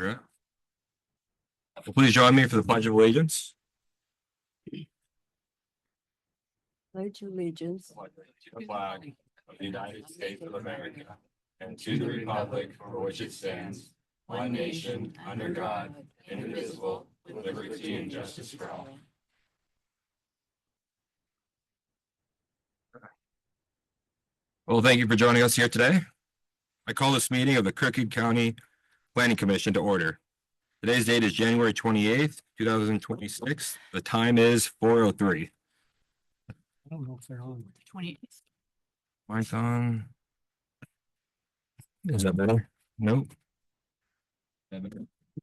Yeah. Please join me for the Pledge of Allegiance. Pledge allegiance To the flag of the United States of America and to the republic for which it stands, one nation, under God, indivisible, with liberty and justice for all. Well, thank you for joining us here today. I call this meeting of the Crook County Planning Commission to order. Today's date is January 28th, 2026. The time is 4:03. I don't know if they're on. 28. Mine's on. Is that better? Nope. I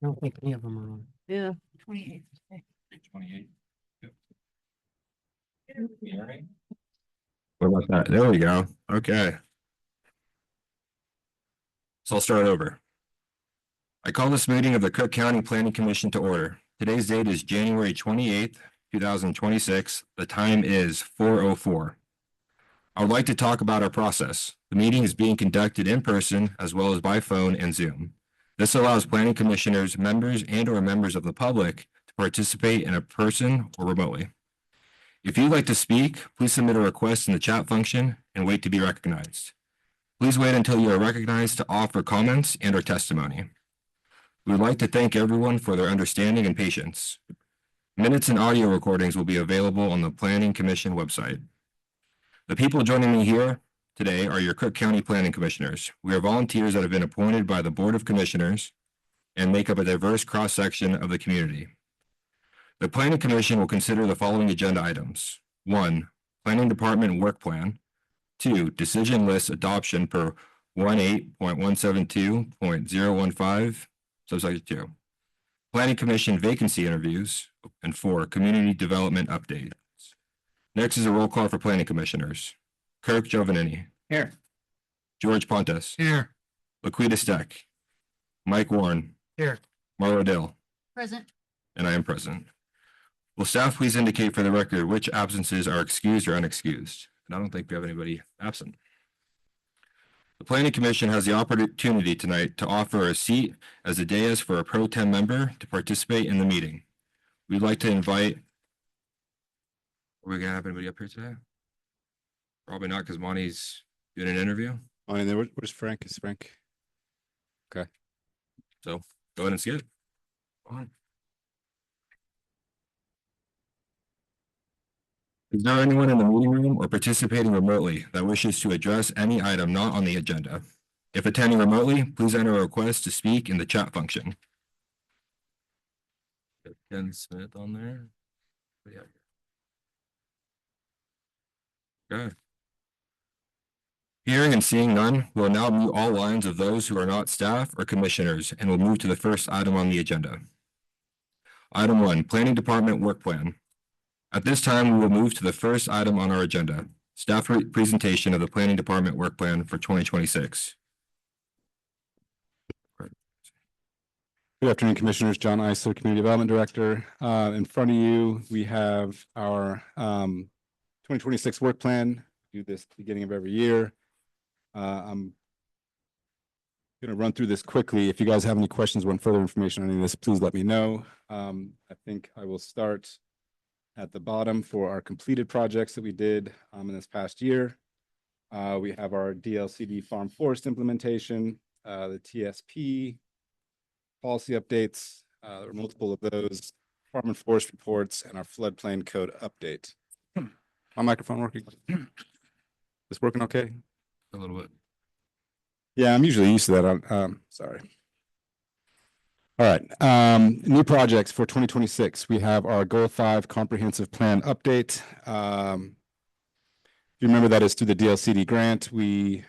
don't think any of them are on. Yeah. 28. 28. What about that? There we go. Okay. So I'll start over. I call this meeting of the Crook County Planning Commission to order. Today's date is January 28th, 2026. The time is 4:04. I would like to talk about our process. The meeting is being conducted in person as well as by phone and Zoom. This allows planning commissioners, members, and/or members of the public to participate in person or remotely. If you'd like to speak, please submit a request in the chat function and wait to be recognized. Please wait until you are recognized to offer comments and/or testimony. We would like to thank everyone for their understanding and patience. Minutes and audio recordings will be available on the Planning Commission website. The people joining me here today are your Crook County Planning Commissioners. We are volunteers that have been appointed by the Board of Commissioners and make up a diverse cross-section of the community. The Planning Commission will consider the following agenda items. 1. Planning Department Work Plan. 2. Decision List Adoption per 18.172.015, subsection 2. Planning Commission Vacancy Interviews. And 4. Community Development Update. Next is a roll call for Planning Commissioners. Kirk Giovannini. Here. George Pontes. Here. Laquita Steck. Mike Warren. Here. Marlo Dill. Present. And I am present. Will staff please indicate for the record which absences are excused or unexcused? And I don't think we have anybody absent. The Planning Commission has the opportunity tonight to offer a seat as a dais for a pro tem member to participate in the meeting. We'd like to invite. Are we gonna have anybody up here today? Probably not, because Monty's doing an interview. Oh, and then where's Frank? Is Frank? Okay. So go ahead and skip. Go on. Is there anyone in the meeting room or participating remotely that wishes to address any item not on the agenda? If attending remotely, please enter a request to speak in the chat function. Ken Smith on there. Yeah. Okay. Hearing and seeing none, we'll now mute all lines of those who are not staff or commissioners and we'll move to the first item on the agenda. Item 1, Planning Department Work Plan. At this time, we will move to the first item on our agenda, staff presentation of the Planning Department Work Plan for 2026. Good afternoon, Commissioners. John Eisler, Community Development Director. In front of you, we have our 2026 work plan. Do this at the beginning of every year. I'm going to run through this quickly. If you guys have any questions, want further information on any of this, please let me know. I think I will start at the bottom for our completed projects that we did in this past year. We have our DLCD farm forest implementation, the TSP policy updates. There were multiple of those, farm and forest reports, and our floodplain code update. My microphone working? Is working okay? A little bit. Yeah, I'm usually used to that. Sorry. All right. New projects for 2026. We have our Goal 5 Comprehensive Plan Update. If you remember, that is through the DLCD grant. DLCD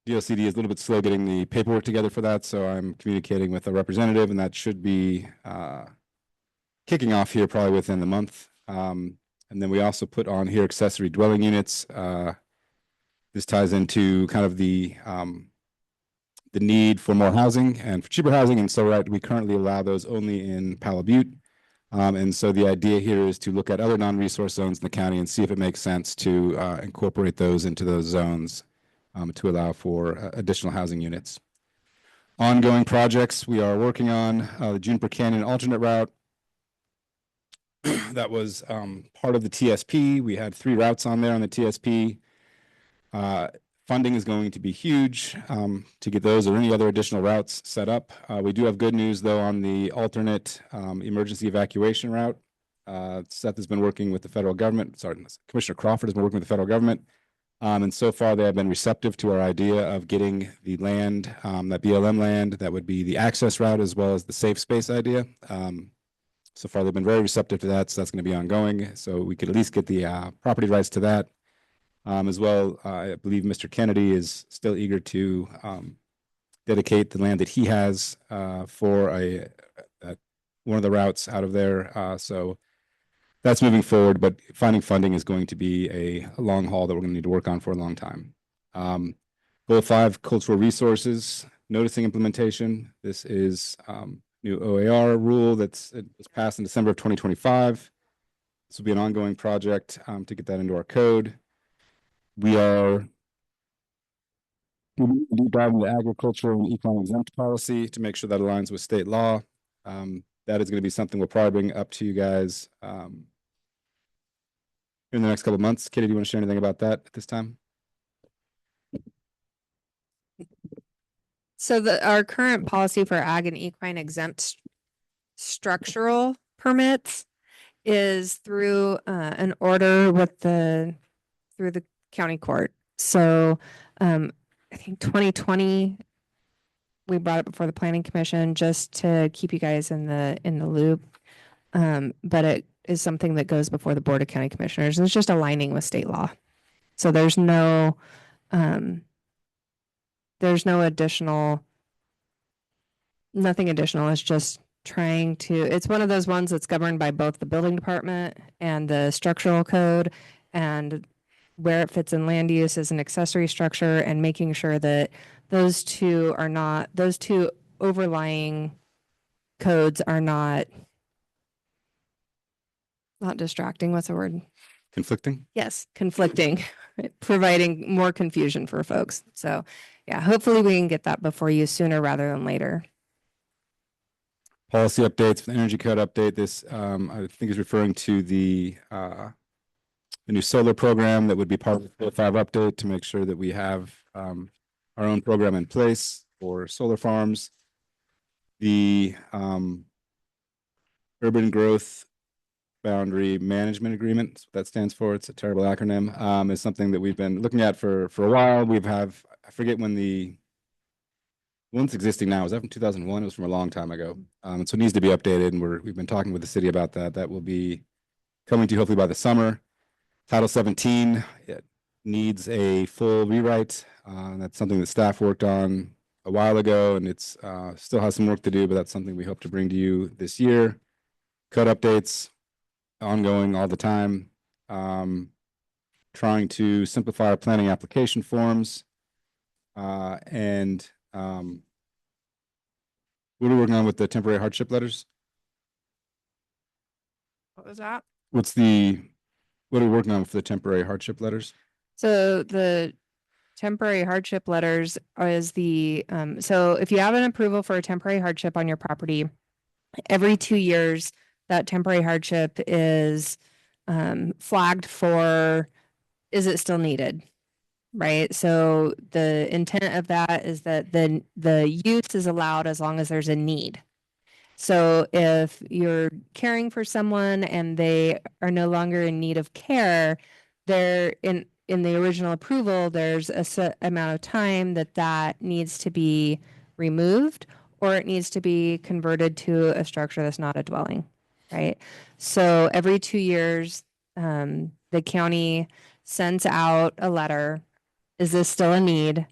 is a little bit slow getting the paperwork together for that, so I'm communicating with a representative, and that should be kicking off here probably within the month. And then we also put on here accessory dwelling units. This ties into kind of the need for more housing and for cheaper housing. And so we currently allow those only in Palo Butte. And so the idea here is to look at other non-resource zones in the county and see if it makes sense to incorporate those into those zones to allow for additional housing units. Ongoing projects we are working on, the Juniper Canyon alternate route. That was part of the TSP. We had 3 routes on there on the TSP. Funding is going to be huge to get those or any other additional routes set up. We do have good news though on the alternate emergency evacuation route. Seth has been working with the federal government. Sorry, Commissioner Crawford has been working with the federal government. And so far they have been receptive to our idea of getting the land, that BLM land, that would be the access route as well as the safe space idea. So far they've been very receptive to that. So that's going to be ongoing. So we could at least get the property rights to that. As well, I believe Mr. Kennedy is still eager to dedicate the land that he has for one of the routes out of there. So that's moving forward, but finding funding is going to be a long haul that we're going to need to work on for a long time. Goal 5, cultural resources, noticing implementation. This is new OAR rule that was passed in December of 2025. This will be an ongoing project to get that into our code. We are deep dive into agriculture and economic exempt policy to make sure that aligns with state law. That is going to be something we'll probably bring up to you guys in the next couple of months. Kitty, do you want to share anything about that at this time? So our current policy for ag and equine exempt structural permits is through an order with through the county court. So I think 2020 we brought it before the planning commission just to keep you guys in the loop. But it is something that goes before the Board of County Commissioners, and it's just aligning with state law. So there's no additional, nothing additional. It's just trying to, it's one of those ones that's governed by both the building department and the structural code, and where it fits in land use as an accessory structure, and making sure that those two overlying codes are not distracting. What's the word? Conflicting? Yes, conflicting, providing more confusion for folks. So yeah, hopefully we can get that before you sooner rather than later. Policy updates, the energy code update. This I think is referring to the new solar program that would be part of the 405 update to make sure that we have our own program in place for solar farms. The urban growth boundary management agreement, that's what that stands for. It's a terrible acronym. Is something that we've been looking at for a while. I forget when the one's existing now. Was that from 2001? It was from a long time ago. So it needs to be updated, and we've been talking with the city about that. That will be coming to you hopefully by the summer. Title 17, it needs a full rewrite. That's something that staff worked on a while ago, and it's still has some work to do, but that's something we hope to bring to you this year. Code updates ongoing all the time. Trying to simplify our planning application forms. And what are we working on with the temporary hardship letters? What was that? What are we working on for the temporary hardship letters? So the temporary hardship letters is so if you have an approval for a temporary hardship on your property, every 2 years, that temporary hardship is flagged for, is it still needed? Right. So the intent of that is that the use is allowed as long as there's a need. So if you're caring for someone and they are no longer in need of care, they're in the original approval, there's a set amount of time that needs to be removed, or it needs to be converted to a structure that's not a dwelling, right? So every 2 years, the county sends out a letter. Is this still a need?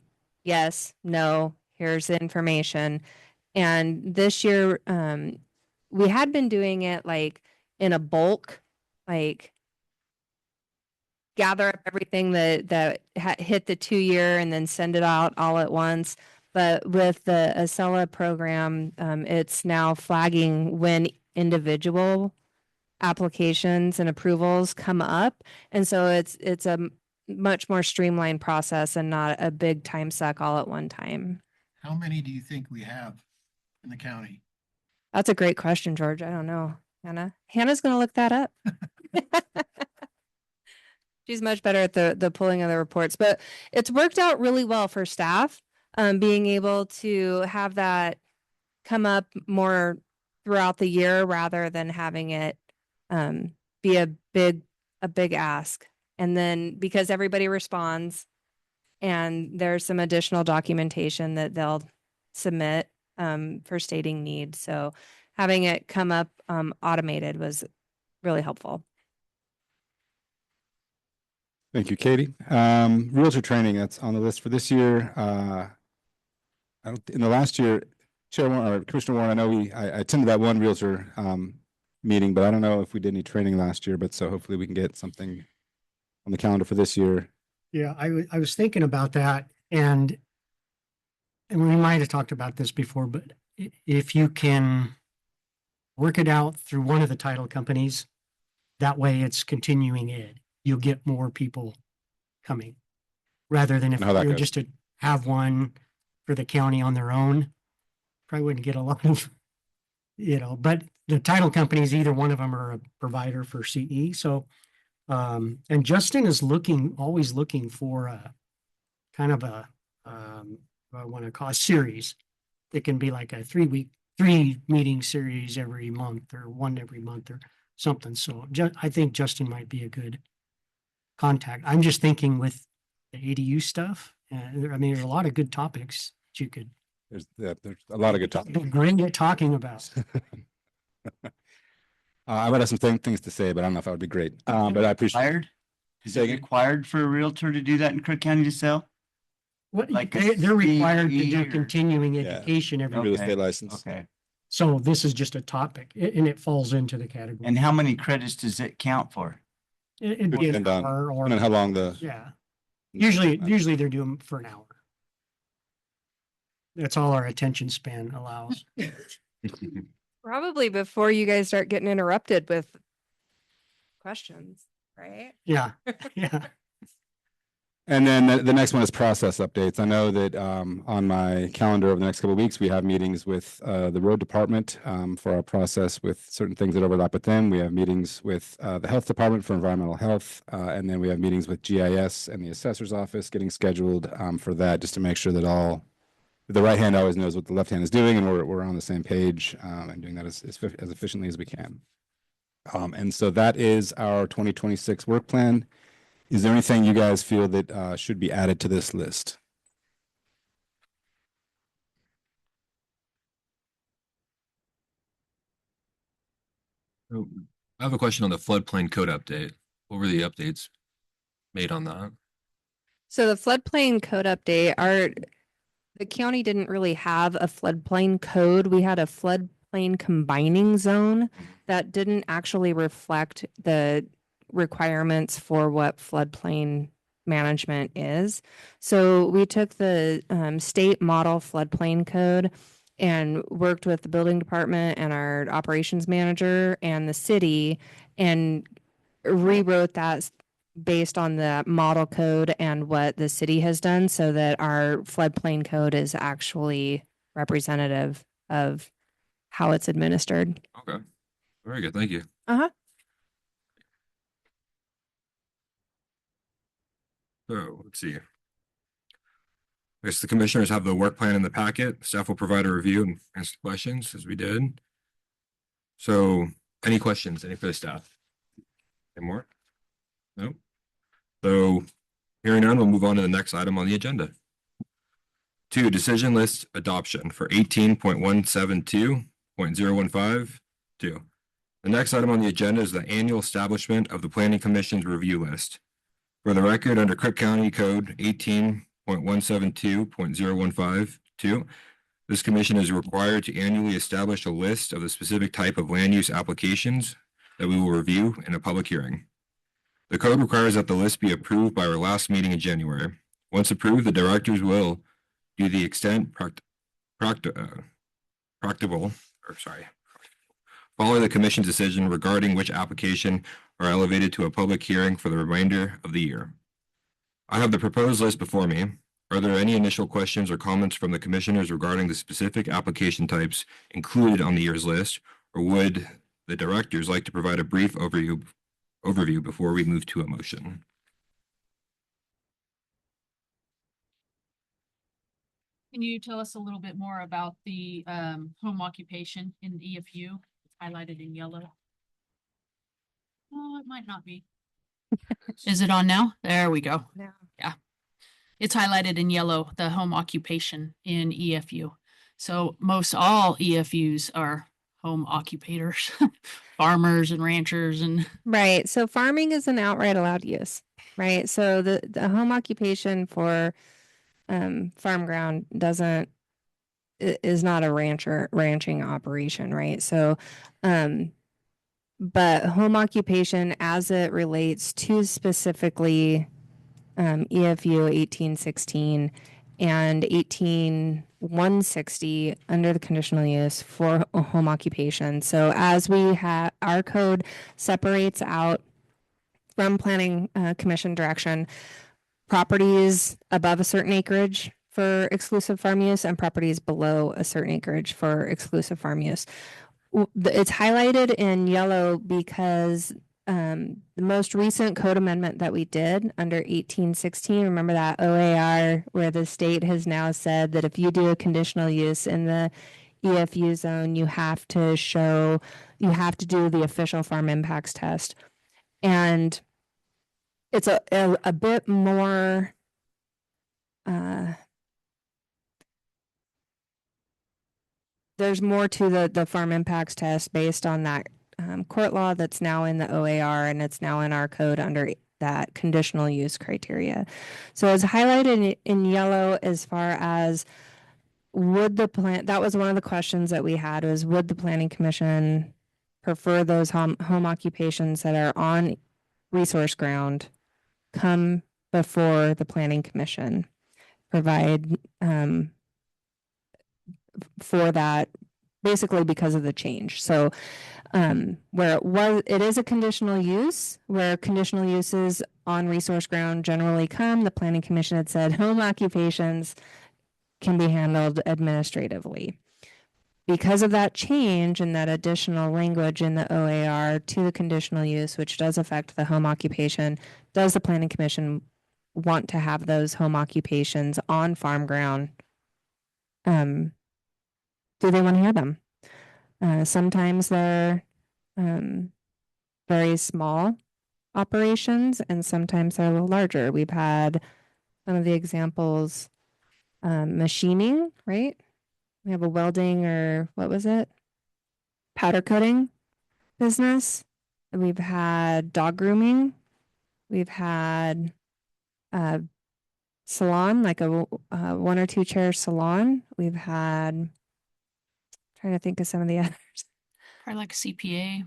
Yes, no, here's the information. And this year, we had been doing it like in a bulk, like gather up everything that hit the 2 year and then send it out all at once. But with the Acela program, it's now flagging when individual applications and approvals come up. And so it's a much more streamlined process and not a big time suck all at one time. How many do you think we have in the county? That's a great question, George. I don't know. Hannah's gonna look that up. She's much better at the pulling of the reports, but it's worked out really well for staff. Being able to have that come up more throughout the year rather than having it be a big ask. And then because everybody responds and there's some additional documentation that they'll submit for stating needs. So having it come up automated was really helpful. Thank you, Katie. Realtor training, that's on the list for this year. In the last year, Chair Warren or Commissioner Warren, I know I attended that one realtor meeting, but I don't know if we did any training last year, but so hopefully we can get something on the calendar for this year. Yeah, I was thinking about that and we might have talked about this before, but if you can work it out through one of the title companies, that way it's continuing ed. You'll get more people coming rather than if How that you were goes. just to have one for the county on their own. Probably wouldn't get a lot of, but the title companies, either one of them are a provider for CE. So, and Justin is always looking for a kind of I want to call a series. It can be like a 3 meeting series every month or one every month or something. So I think Justin might be a good contact. I'm just thinking with the ADU stuff. There's a lot of good topics that you could. There's a lot of good topics. Be great at talking about. I would have some things to say, but I don't know if that would be great. But I appreciate. Required? Is Say it again? required for a realtor to do that in Crook County to sell? What Like a they're required to do CE or- continuing Yeah. education every. Real Okay. estate license. Okay. So this is just a topic and it falls into the category. And how many credits does it count for? It'd Would be an depend on- hour or, I don't know how long the. yeah, usually they're doing for an hour. That's all our attention span allows. Probably before you guys start getting interrupted with questions, right? Yeah, yeah. And then the next one is process updates. I know that on my calendar over the next couple of weeks, we have meetings with the road department for our process with certain things that overlap with them. We have meetings with the health department for environmental health. And then we have meetings with GIS and the assessor's office getting scheduled for that, just to make sure that the right hand always knows what the left hand is doing and we're on the same page and doing that as efficiently as we can. And so that is our 2026 work plan. Is there anything you guys feel that should be added to this list? Oh, I have a question on the floodplain code update. What were the updates made on that? So the floodplain code update, the county didn't really have a floodplain code. We had a floodplain combining zone that didn't actually reflect the requirements for what floodplain management is. So we took the state model floodplain code and worked with the building department and our operations manager and the city and rewrote that based on the model code and what the city has done so that our floodplain code is actually representative of how it's administered. Okay, very good, thank you. Uh-huh. So let's see. I guess the commissioners have the work plan in the packet. Staff will provide a review and answer questions as we did. So any questions, any for the staff? Any more? No? So hearing none, we'll move on to the next item on the agenda. 2, decision list adoption for 18.172.015. 2. The next item on the agenda is the annual establishment of the Planning Commission's review list. For the record, under Crook County Code 18.172.015. This commission is required to annually establish a list of the specific type of land use applications that we will review in a public hearing. The code requires that the list be approved by our last meeting in January. Once approved, the directors will, to the extent practicable, follow the commission's decision regarding which application are elevated to a public hearing for the remainder of the year. I have the proposed list before me. Are there any initial questions or comments from the commissioners regarding the specific application types included on the year's list? Or would the directors like to provide a brief overview before we move to a motion? Can you tell us a little bit more about the home occupation in EFU? It's highlighted in yellow. Oh, it might not be. Is it on now? There we go. No. Yeah. It's highlighted in yellow, the home occupation in EFU. So most all EFUs are home occupators, farmers and ranchers and Right. So farming is an outright allowed use, right? So the home occupation for farm ground is not a ranching operation, right? So but home occupation as it relates to specifically EFU 1816 and 16160 under the conditional use for a home occupation. So as we have, our code separates out from planning commission direction properties above a certain acreage for exclusive farm use and properties below a certain acreage for exclusive farm use. It's highlighted in yellow because the most recent code amendment that we did under 1816, remember that OAR where the state has now said that if you do a conditional use in the EFU zone, you have to do the official farm impacts test. And it's a bit more there's more to the farm impacts test based on that court law that's now in the OAR and it's now in our code under that conditional use criteria. So it's highlighted in yellow as far as that was one of the questions that we had was would the planning commission prefer those home occupations that are on resource ground come before the planning commission provide for that basically because of the change. So where it is a conditional use, where conditional uses on resource ground generally come, the planning commission had said home occupations can be handled administratively. Because of that change and that additional language in the OAR to the conditional use, which does affect the home occupation, does the planning commission want to have those home occupations on farm ground? Do they want to hear them? Sometimes they're very small operations and sometimes they're a little larger. We've had some of the examples, machining, right? We have a welding or what was it? Powder coating business. We've had dog grooming. We've had salon, like a 1 or 2 chair salon. We've had, trying to think of some of the others. probably like a CPA.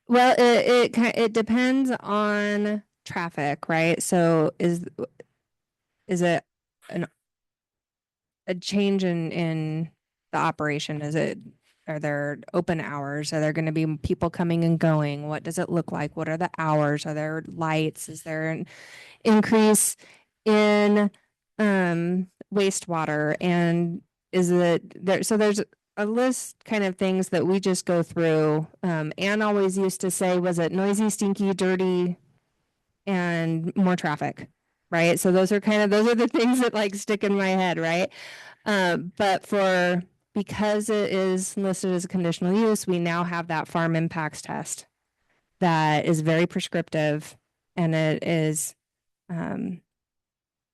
Well, it depends on traffic, right? So is it a change in the operation? Are there open hours? Are there going to be people coming and going? What does it look like? What are the hours? Are there lights? Is there an increase in wastewater? And is it there? So there's a list kind of things that we just go through. Anne always used to say, was it noisy, stinky, dirty, and more traffic, right? So those are the things that like stick in my head, right? But because it is listed as a conditional use, we now have that farm impacts test that is very prescriptive and it is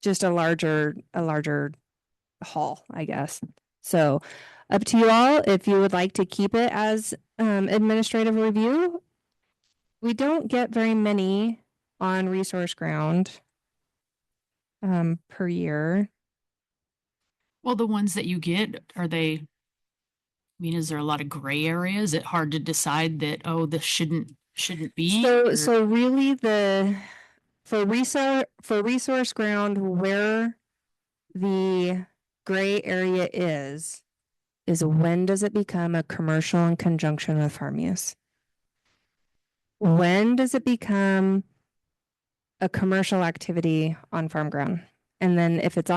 just a larger haul, I guess. So up to you all if you would like to keep it as administrative review. We don't get very many on resource ground per year. Well, the ones that you get, is there a lot of gray area? Is it hard to decide that, oh, this shouldn't be? So really for resource ground, where the gray area is when does it become a commercial in conjunction with farm use? When does it become a commercial activity on farm ground? And then if it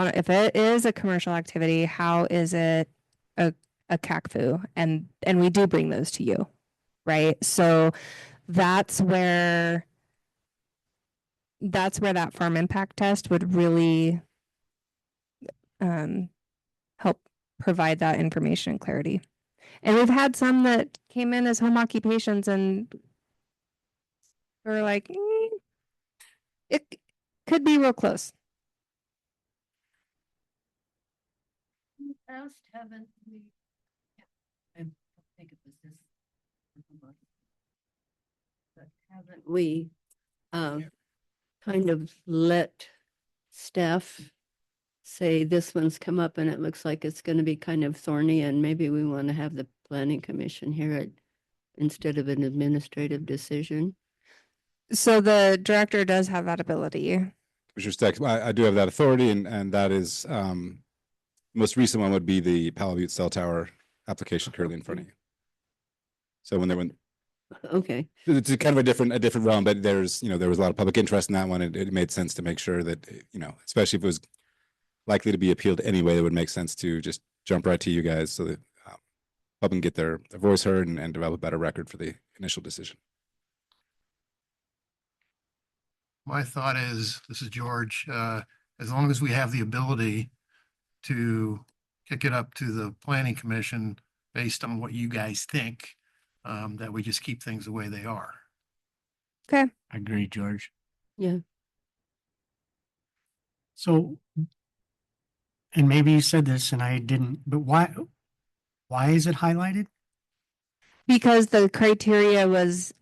is a commercial activity, how is it a CACFU? And we do bring those to you, right? So that's where that farm impact test would really help provide that information and clarity. And we've had some that came in as home occupations and we're like, it could be real close. Past, haven't we? I don't think it was this. But haven't we, kind of let staff say this one's come up and it looks like it's gonna be kind of thorny and maybe we want to have the planning commission hear it instead of an administrative decision? So the director does have that ability. Commissioner Steck, I do have that authority and that is, most recent one would be the Palo Butte Cell Tower application currently in front of you. So when Okay, it's a kind of a different realm, but there was a lot of public interest in that one. It made sense to make sure that, especially if it was likely to be appealed anyway, it would make sense to just jump right to you guys so that public can get their voice heard and develop a better record for the initial decision. My thought is, this is George, as long as we have the ability to kick it up to the planning commission based on what you guys think, that we just keep things the way they are. I agree, George. yeah. So, and maybe you said this and I didn't, but why is it highlighted? Because the criteria was,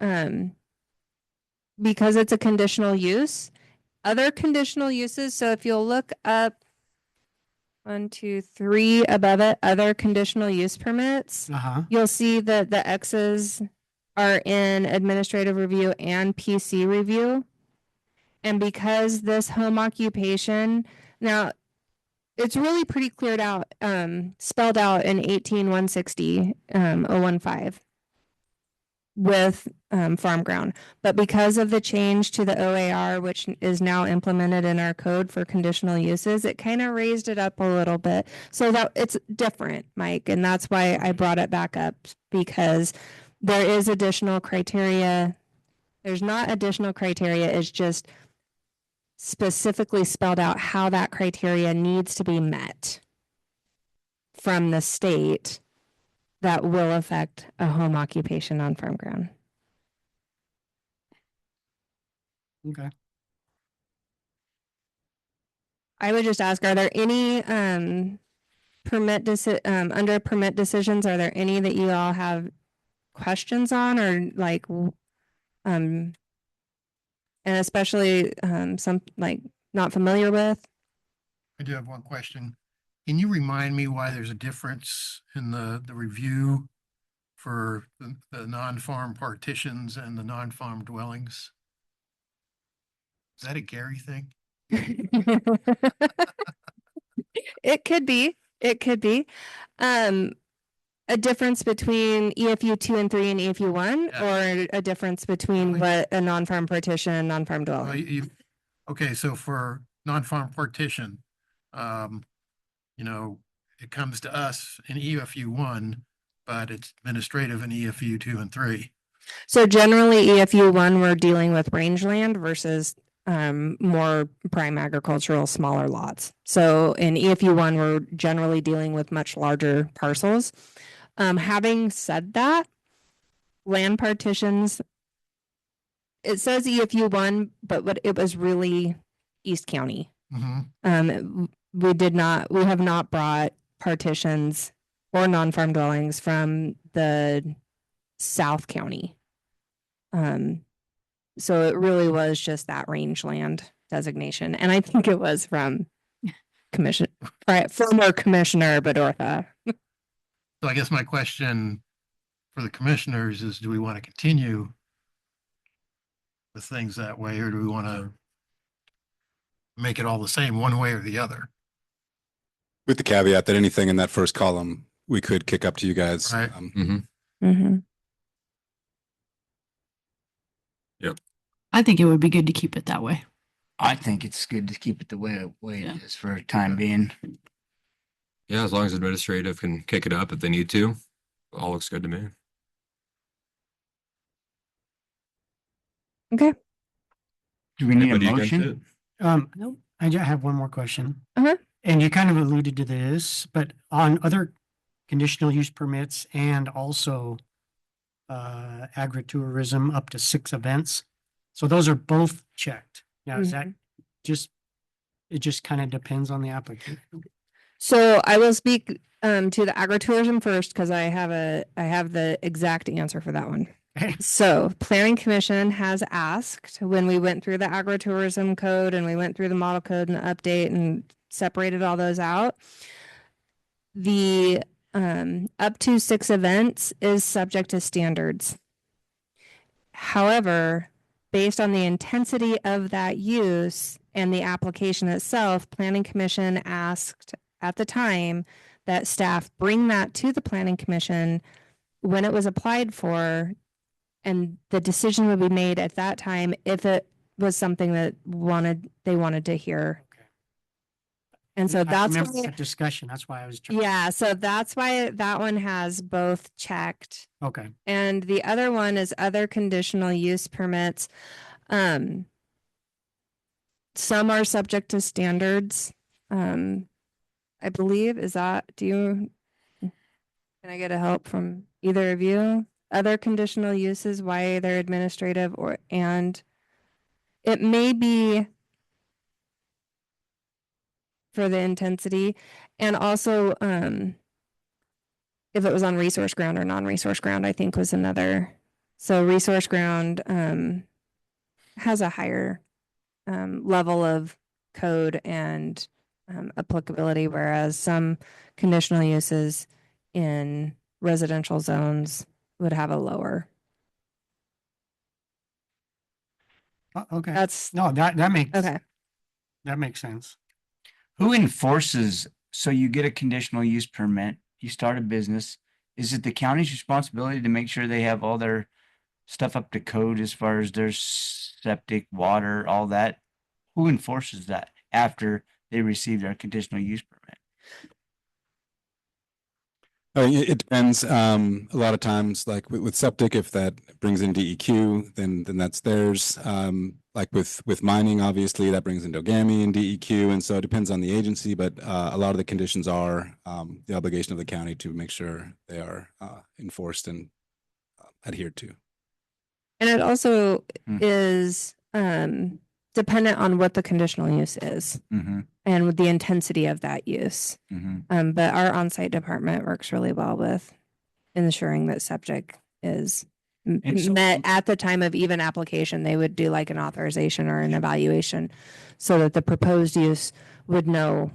because it's a conditional use. Other conditional uses, so if you'll look up 1, 2, 3 above it, other conditional use permits, Uh-huh. you'll see that the X's are in administrative review and PC review. And because this home occupation, now it's really pretty cleared out, spelled out in 18160, 015 with farm ground. But because of the change to the OAR, which is now implemented in our code for conditional uses, it kind of raised it up a little bit. So that it's different, Mike. And that's why I brought it back up, because there is additional criteria. There's not additional criteria, it's just specifically spelled out how that criteria needs to be met from the state that will affect a home occupation on farm ground. Okay. I would just ask, are there any under permit decisions, are there any that you all have questions on or like and especially some like not familiar with? I do have one question. Can you remind me why there's a difference in the review for the non-farm partitions and the non-farm dwellings? Is that a Gary thing? It could be. A difference between EFU 2 and 3 and EFU 1, Yeah. or a difference between what a non-farm partition and non-farm Well, dwelling? Okay, so for non-farm partition, it comes to us in EFU 1, but it's administrative in EFU 2 and 3. So generally EFU 1, we're dealing with rangeland versus more prime agricultural smaller lots. So in EFU 1, we're generally dealing with much larger parcels. Having said that, land partitions, it says EFU 1, but what it was really East County. Mm-hmm. We have not brought partitions or non-farm dwellings from the South County. So it really was just that rangeland designation. And I think it was from former Commissioner Bedorfa. So I guess my question for the commissioners is, do we want to continue with things that way, or do we want to make it all the same one way or the other? With the caveat that anything in that first column, we could kick up to you guys. Right. I think it would be good to keep it that way. I think it's good to keep it the way Yeah. it is for a time being. Yeah, as long as administrative can kick it up if they need to, all looks good to me. Okay. Do we need a Anybody against motion? it? Nope. I just have one more question. Uh-huh. And you kind of alluded to this, but on other conditional use permits and also agritourism up to 6 events. So those are both checked. Now, is that just, it just kind of depends on the applicant? So I will speak to the agritourism first because I have the exact answer for that one. Okay. So Planning Commission has asked when we went through the agritourism code and we went through the model code and the update and separated all those out. The up to 6 events is subject to standards. However, based on the intensity of that use and the application itself, Planning Commission asked at the time that staff bring that to the Planning Commission when it was applied for, and the decision would be made at that time if it was something that they wanted to hear. Okay. And so I that's remember why, that discussion. That's why I was trying. yeah, so that's why that one has both checked. Okay. And the other one is other conditional use permits. Some are subject to standards. I believe, can I get a help from either of you? Other conditional uses, why they're administrative and it may be for the intensity and also, if it was on resource ground or non-resource ground, I think was another. So resource ground, has a higher, level of code and, applicability, whereas some conditional uses in residential zones would have a lower. Okay. That's, No, that makes, okay. that makes sense. Who enforces? So you get a conditional use permit, you start a business. Is it the county's responsibility to make sure they have all their stuff up to code as far as their septic, water, all that? Who enforces that after they receive their conditional use permit? It depends. A lot of times, like with septic, if that brings in DEQ, then that's theirs. Like with mining, obviously that brings in Dogami and DEQ, and so it depends on the agency. But a lot of the conditions are the obligation of the county to make sure they are enforced and adhered to. And it also Hmm. is, dependent on what the conditional use is Mm-hmm. and with the intensity of that use. Mm-hmm. But our on-site department works really well with ensuring that septic is And so- met at the time of even application. They would do like an authorization or an evaluation so that the proposed use would know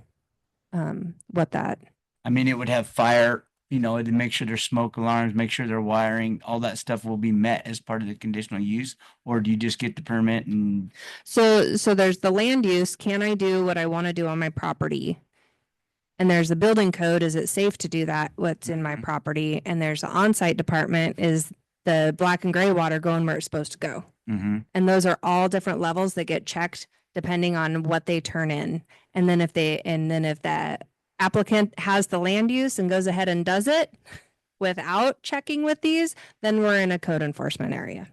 what that. I mean, it would have fire, to make sure there's smoke alarms, make sure they're wiring, all that stuff will be met as part of the conditional use, or do you just get the permit and? So there's the land use. Can I do what I want to do on my property? And there's the building code. Is it safe to do that? What's in my Mhm. property? And there's the on-site department. Is the black and gray water going where it's supposed to go? Mm-hmm. And those are all different levels that get checked depending on what they turn in. And then if the applicant has the land use and goes ahead and does it without checking with these, then we're in a code enforcement area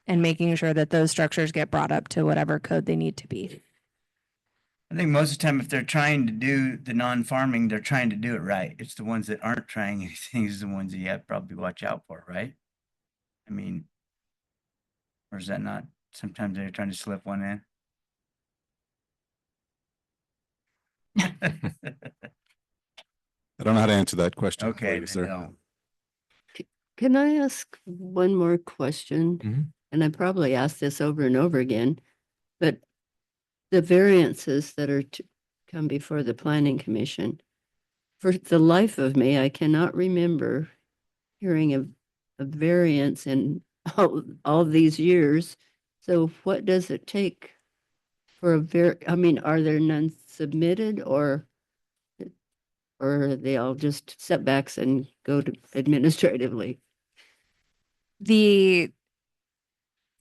and making sure that those structures get brought up to whatever code they need to be. I think most of the time, if they're trying to do the non-farming, they're trying to do it right. It's the ones that aren't trying anything is the ones that you have to probably watch out for, right? I mean, or is that not? Sometimes they're trying to slip one in. I don't know how to answer that question. for Okay, you, then sir. no. Can I ask one more question? Mhm. And I probably asked this over and over again, but the variances that are to come before the planning commission, for the life of me, I cannot remember hearing of a variance in all these years. So what does it take for are there none submitted or are they all just setbacks and go to administratively? The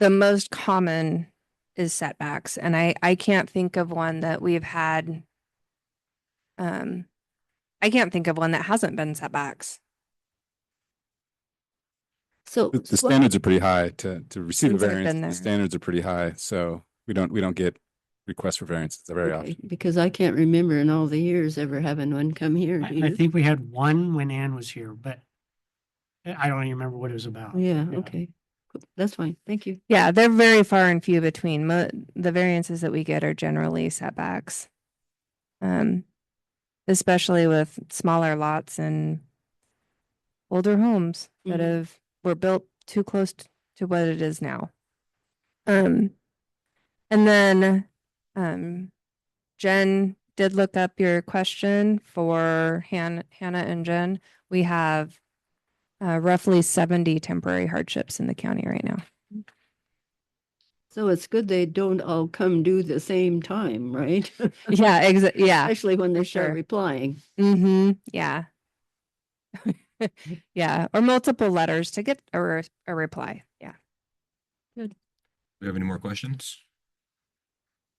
most common is setbacks. And I can't think of one that we've had. I can't think of one that hasn't been setbacks. So The what- standards are pretty high to receive a Since I've variance. been The there. standards are pretty high, so we don't get requests for variances very okay, often. because I can't remember in all the years ever having one come here. Do I you? think we had one when Ann was here, but I don't even remember what it was about. Yeah, okay. Cool. That's fine. Thank you. Yeah, they're very far and few between. The variances that we get are generally setbacks. Especially with smaller lots and older homes that Mhm. were built too close to what it is now. And then, Jen did look up your question for Hannah and Jen. We have roughly 70 temporary hardships in the county right now. So it's good they don't all come due the same time, right? Yeah, yeah. Especially when they start Sure. replying. Mm-hmm. Yeah. Yeah. Or multiple letters to get a reply. Yeah. Do we have any more questions?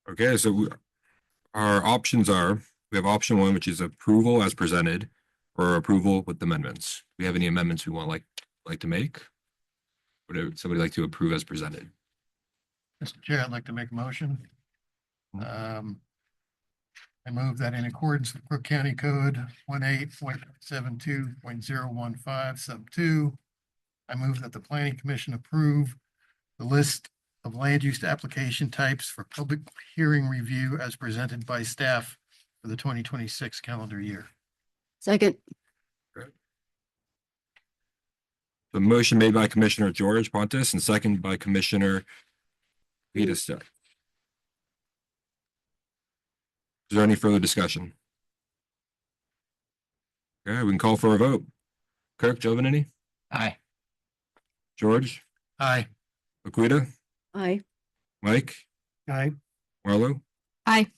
Okay, so our options are, we have option one, which is approval as presented, or approval with amendments. Do we have any amendments we want like to make? Would somebody like to approve as presented? Mr. Chair, I'd like to make a motion. I move that in accordance with Crook County Code 18.72.015 sub 2, I move that the planning commission approve the list of land use application types for public hearing review as presented by staff for the 2026 calendar year. Second, The motion made by Commissioner George Pontus and second by Commissioner Vetus. Is there any further discussion? Okay, we can call for a vote. Kirk, Giovanni, Aye. George, Aye. Laquita, aye. Mike, Aye. Marlo. Aye.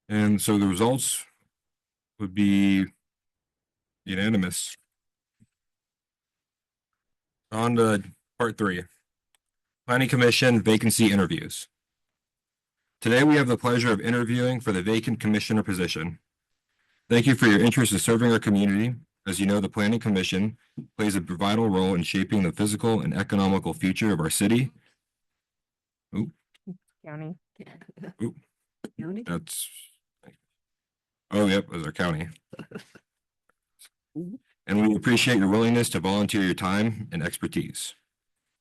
And so the results would be unanimous. On to part 3. Planning Commission vacancy interviews. Today, we have the pleasure of interviewing for the vacant commissioner position. Thank you for your interest in serving our community. As you know, the Planning Commission plays a vital role in shaping the physical and economical future of our city. County. County? That's, oh, yep, as our county. And we appreciate your willingness to volunteer your time and expertise.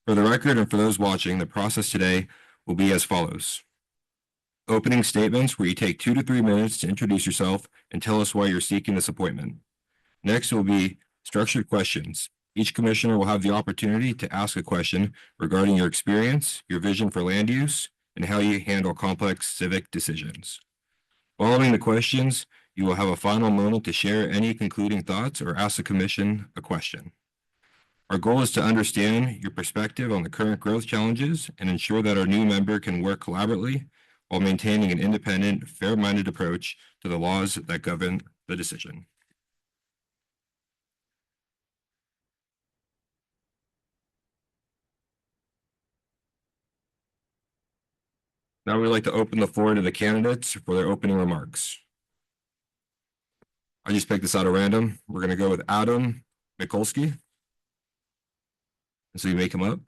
For the record and for those watching, the process today will be as follows. Opening statements where you take 2 to 3 minutes to introduce yourself and tell us why you're seeking this appointment. Next will be structured questions. Each commissioner will have the opportunity to ask a question regarding your experience, your vision for land use, and how you handle complex civic decisions. Following the questions, you will have a final moment to share any concluding thoughts or ask the commission a question. Our goal is to understand your perspective on the current growth challenges and ensure that our new member can work collaboratively while maintaining an independent, fair-minded approach to the laws that govern the decision. Now we'd like to open the floor to the candidates for their opening remarks. I just picked this out at random. We're going to go with Adam Mikulski. And so you make him up.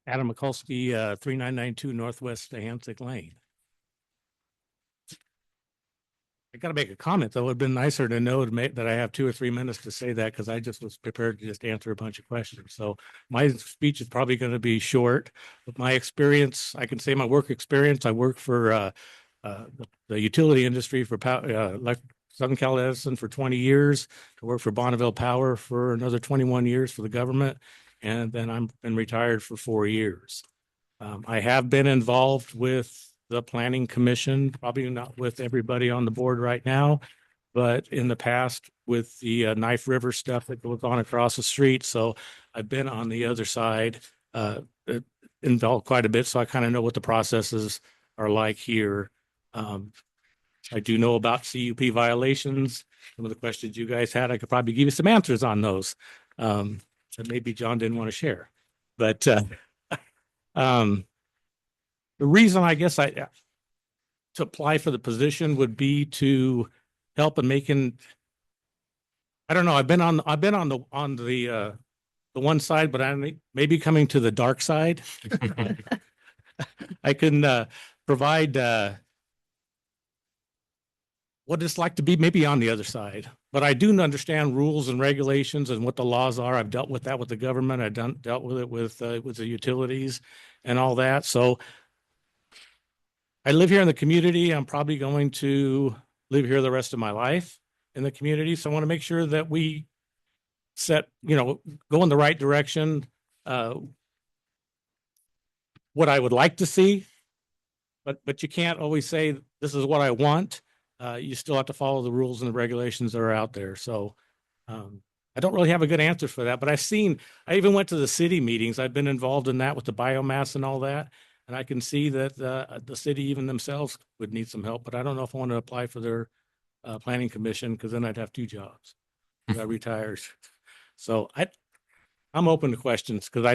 Adam Mikulski, 3992 Northwest Ahansik Lane. I got to make a comment, though. It'd been nicer to know that I have 2 or 3 minutes to say that, because I just was prepared to just answer a bunch of questions. So my speech is probably going to be short. But my experience, I can say my work experience. I work for the utility industry for Southern Cal Edison for 20 years. I worked for Bonneville Power for another 21 years for the government. And then I've been retired for 4 years. I have been involved with the Planning Commission, probably not with everybody on the board right now, but in the past with the Knife River stuff that goes on across the street. So I've been on the other side. involved quite a bit, so I kind of know what the processes are like here. I do know about CUP violations. Some of the questions you guys had, I could probably give you some answers on those. That maybe John didn't want to share, but the reason I guess to apply for the position would be to help in making. I don't know. I've been on the one side, but I'm maybe coming to the dark side. I can provide what it's like to be maybe on the other side, but I do understand rules and regulations and what the laws are. I've dealt with that with the government. I've dealt with it with the utilities and all that. So I live here in the community. I'm probably going to live here the rest of my life in the community. So I want to make sure that we go in the right direction. What I would like to see, but you can't always say this is what I want. You still have to follow the rules and the regulations that are out there. So I don't really have a good answer for that, but I even went to the city meetings. I've been involved in that with the biomass and all that. And I can see that the city even themselves would need some help, but I don't know if I want to apply for their planning commission, because then I'd have two jobs. I retired. So I'm open to questions, because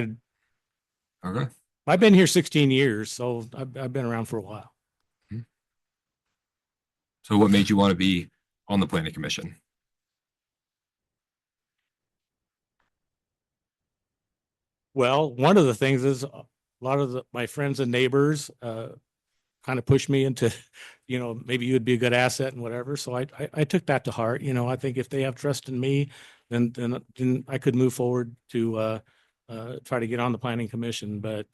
Okay. I've been here 16 years, so I've been around for a while. So what made you want to be on the planning commission? Well, one of the things is a lot of my friends and neighbors kind of pushed me into, maybe you would be a good asset and whatever. So I took that to heart. I think if they have trust in me, then I could move forward to try to get on the planning commission. But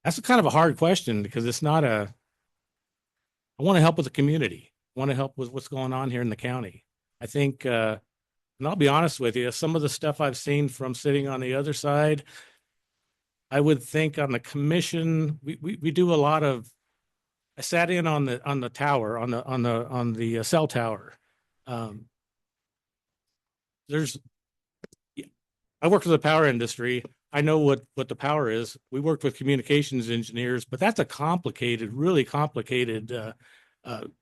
that's kind of a hard question, because it's not I want to help with the community. I want to help with what's going on here in the county. I think, and I'll be honest with you, some of the stuff I've seen from sitting on the other side, I would think on the commission, we do a lot of. I sat in on the tower, on the cell tower. I worked for the power industry. I know what the power is. We worked with communications engineers, but that's a really complicated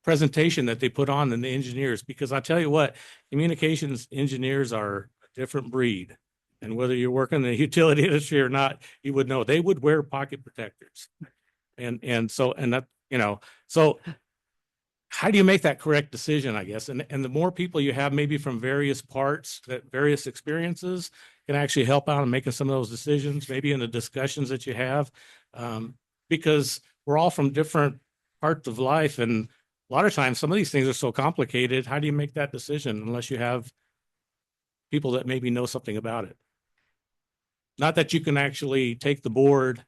presentation that they put on in the engineers, because I tell you what, communications engineers are a different breed. And whether you're working in the utility industry or not, you would know they would wear pocket protectors. So how do you make that correct decision, I guess? And the more people you have, maybe from various parts, that various experiences, can actually help out in making some of those decisions, maybe in the discussions that you have, because we're all from different parts of life. And a lot of times, some of these things are so complicated. How do you make that decision unless you have people that maybe know something about it? Not that you can actually take the board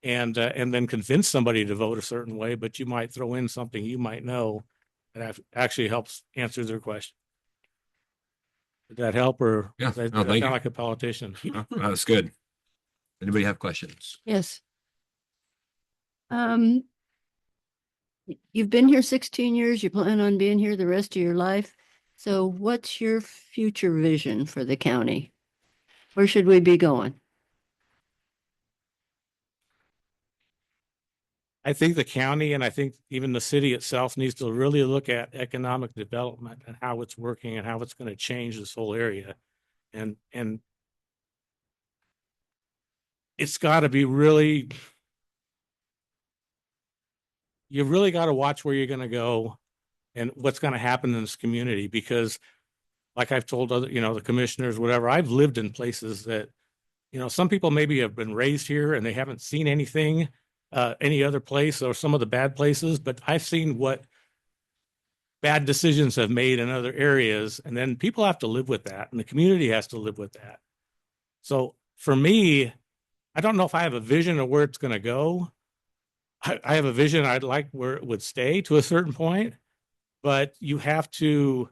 and then convince somebody to vote a certain way, but you might throw in something you might know that actually helps answer their question. Did that help, or Yeah, does that no, thank sound you. like a politician? No, that's good. Anybody have questions? Yes. You've been here 16 years. You plan on being here the rest of your life. So what's your future vision for the county? Where should we be going? I think the county, and I think even the city itself, needs to really look at economic development and how it's working and how it's going to change this whole area. And it's got to be you really got to watch where you're going to go and what's going to happen in this community, because like I've told other, the commissioners, whatever, I've lived in places that, some people maybe have been raised here and they haven't seen anything, any other place or some of the bad places, but I've seen what bad decisions have made in other areas. And then people have to live with that, and the community has to live with that. So for me, I don't know if I have a vision of where it's going to go. I have a vision I'd like where it would stay to a certain point, but you got to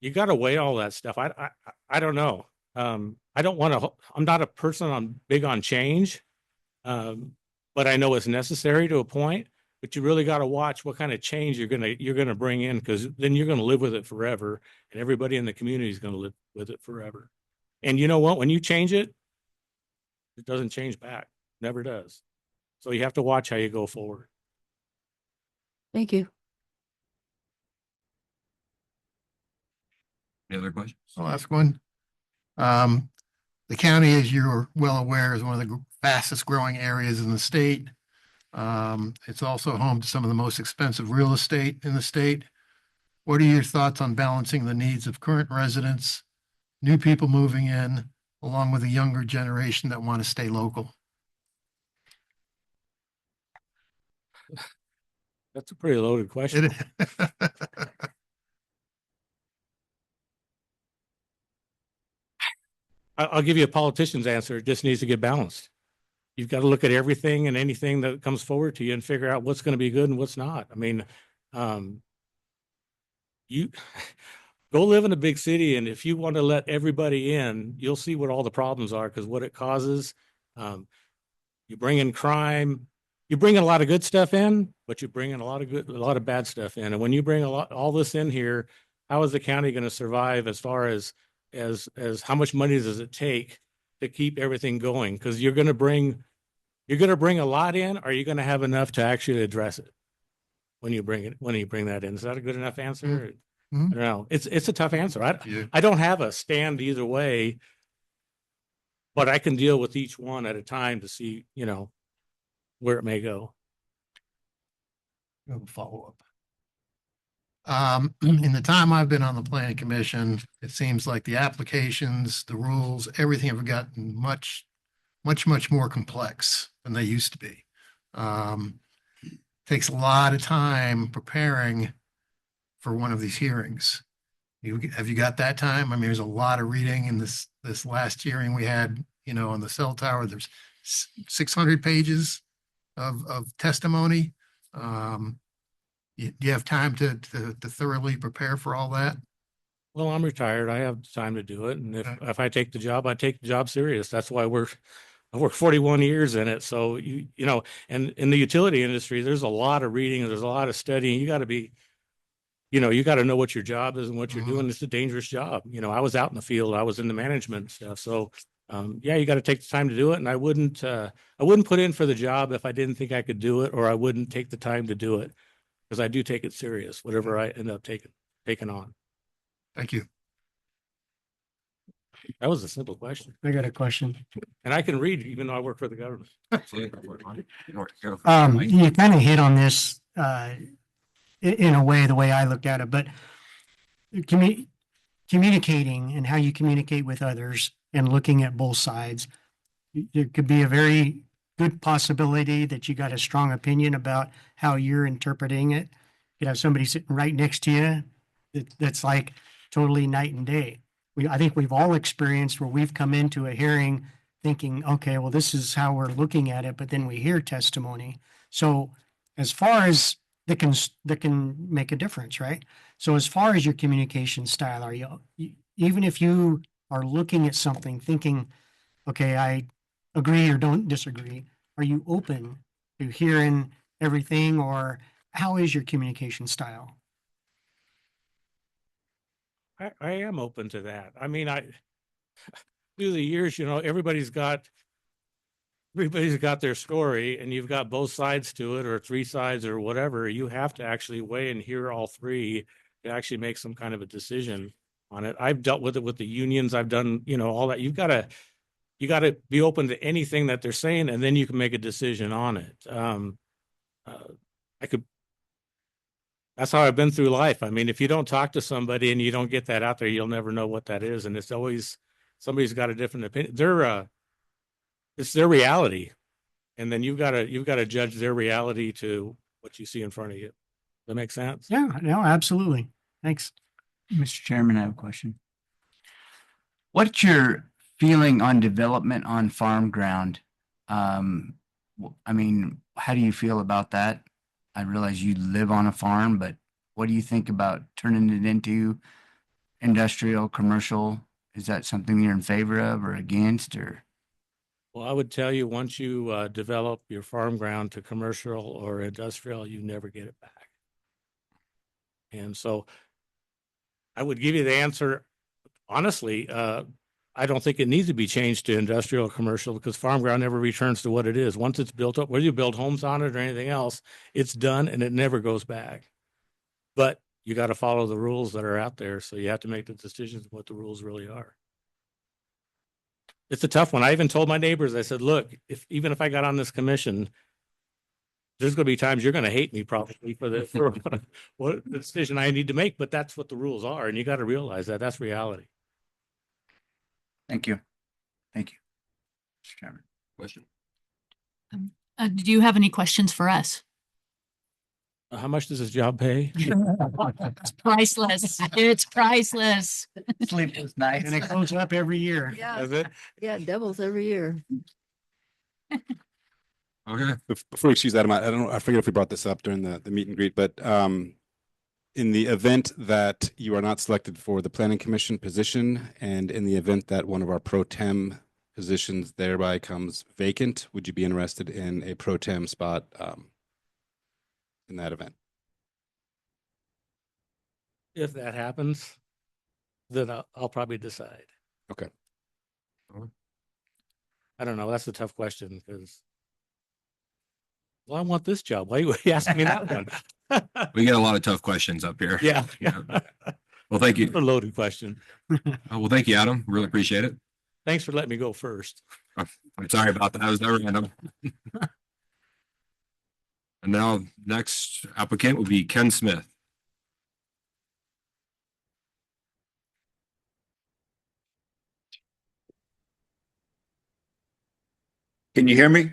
weigh all that stuff. I don't know. I don't want to, I'm not a person big on change. But I know it's necessary to a point, but you really got to watch what kind of change you're going to bring in, because then you're going to live with it forever, and everybody in the community is going to live with it forever. And you know what, when you change it, It doesn't change back, never does. So you have to watch how you go forward. Thank you. Any other questions? I'll ask one. The county, as you're well aware, is one of the fastest growing areas in the state. It's also home to some of the most expensive real estate in the state. What are your thoughts on balancing the needs of current residents, new people moving in, along with a younger generation that want to stay local? That's a pretty loaded question. I'll give you a politician's answer. It just needs to get balanced. You've got to look at everything and anything that comes forward to you and figure out what's going to be good and what's not. I mean, you go live in a big city, and if you want to let everybody in, you'll see what all the problems are, because what it causes, you bring in crime, you bring in a lot of good stuff in, but you bring in a lot of bad stuff in. And when you bring all this in here, how is the county going to survive as far as how much money does it take to keep everything going? Because you're going to bring a lot in. Are you going to have enough to actually address it when you bring that in? Is that a good enough answer? Mhm. I don't know. It's a tough answer. Yeah. I don't have a stand either way, but I can deal with each one at a time to see, where it may go. Follow up. In the time I've been on the planning commission, it seems like the applications, the rules, everything have gotten much more complex than they used to be. Takes a lot of time preparing for one of these hearings. Have you got that time? I mean, there's a lot of reading in this last hearing we had, on the cell tower. There's 600 pages of testimony. Do you have time to thoroughly prepare for all that? Well, I'm retired. I have time to do it. And if I take the job, I take the job serious. That's why I worked 41 years in it. So and in the utility industry, there's a lot of reading, there's a lot of studying. You got to be, you got to know what your job is and what you're doing. It's a dangerous job. I was out in the field, I was in the management stuff. So you got to take the time to do it. And I wouldn't put in for the job if I didn't think I could do it, or I wouldn't take the time to do it, because I do take it serious, whatever I end up taking on. Thank you. That was a simple question. I got a question. And I can read even though I work for the government. You kind of hit on this, in a way, the way I looked at it, but communicating and how you communicate with others and looking at both sides, it could be a very good possibility that you got a strong opinion about how you're interpreting it. You have somebody sitting right next to you that's like totally night and day. I think we've all experienced where we've come into a hearing thinking, okay, well, this is how we're looking at it, but then we hear testimony. So as far as that can make a difference, right? So as far as your communication style, are you, even if you are looking at something thinking, okay, I agree or don't disagree, are you open to hearing everything, or how is your communication style? I am open to that. I mean, through the years, everybody's got their story, and you've got both sides to it, or three sides, or whatever. You have to actually weigh and hear all three to actually make some kind of a decision on it. I've dealt with it with the unions. I've done, all that. You got to be open to anything that they're saying, and then you can make a decision on it. That's how I've been through life. I mean, if you don't talk to somebody and you don't get that out there, you'll never know what that is. And it's always, somebody's got a different opinion. It's their reality. And then you've got to judge their reality to what you see in front of you. Does that make sense? Yeah, no, absolutely. Thanks. Mr. Chairman, I have a question. What's your feeling on development on farm ground? I mean, how do you feel about that? I realize you live on a farm, but what do you think about turning it into industrial, commercial? Is that something you're in favor of or against, or? Well, I would tell you, once you develop your farm ground to commercial or industrial, you never get it back. And so I would give you the answer, honestly, I don't think it needs to be changed to industrial or commercial because farm ground never returns to what it is. Once it's built up, whether you build homes on it or anything else, it's done and it never goes back. But you got to follow the rules that are out there. So you have to make the decisions of what the rules really are. It's a tough one. I even told my neighbors, I said, look, even if I got on this commission, there's going to be times you're going to hate me probably for what the decision I need to make, but that's what the rules are. And you got to realize that that's reality. Thank you. Thank you. Mr. Chairman. Question? Do you have any questions for us? How much does this job pay? It's priceless. It's priceless. Sleepless nights. And it goes up every year. Yeah, Is it? yeah, it doubles every year. Okay. Before we excuse Adam, I don't know, I forget if we brought this up during the meet and greet, but in the event that you are not selected for the planning commission position, and in the event that one of our pro tem positions thereby comes vacant, would you be interested in a pro tem spot in that event? If that happens, then I'll probably decide. Okay. I don't know. That's a tough question because, well, I want this job. Why are you asking me that one? We get a lot of tough questions up here. Yeah. Well, thank you. A loaded question. Well, thank you, Adam. Really appreciate it. Thanks for letting me go first. I'm sorry about that. I was never random. And now next applicant will be Ken Smith. Can you hear me?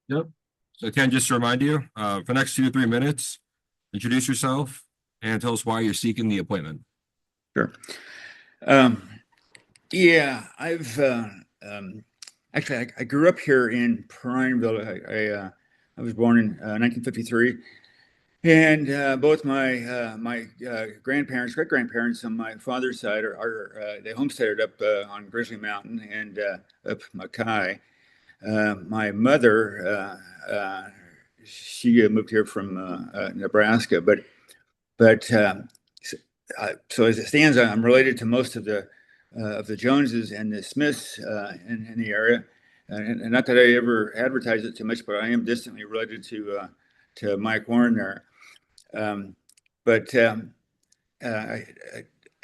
Yep. So Ken, just to remind you, for the next 2 to 3 minutes, introduce yourself and tell us why you're seeking the appointment. Sure. Yeah, I've actually I grew up here in Prineville. I was born in 1953, and both my grandparents, great grandparents on my father's side are they homesteaded up on Grizzly Mountain and up Mackay. My mother, she moved here from Nebraska, but so as it stands, I'm related to most of the Joneses and the Smiths in the area, and not that I ever advertise it too much, but I am distantly related to Mike Warren there.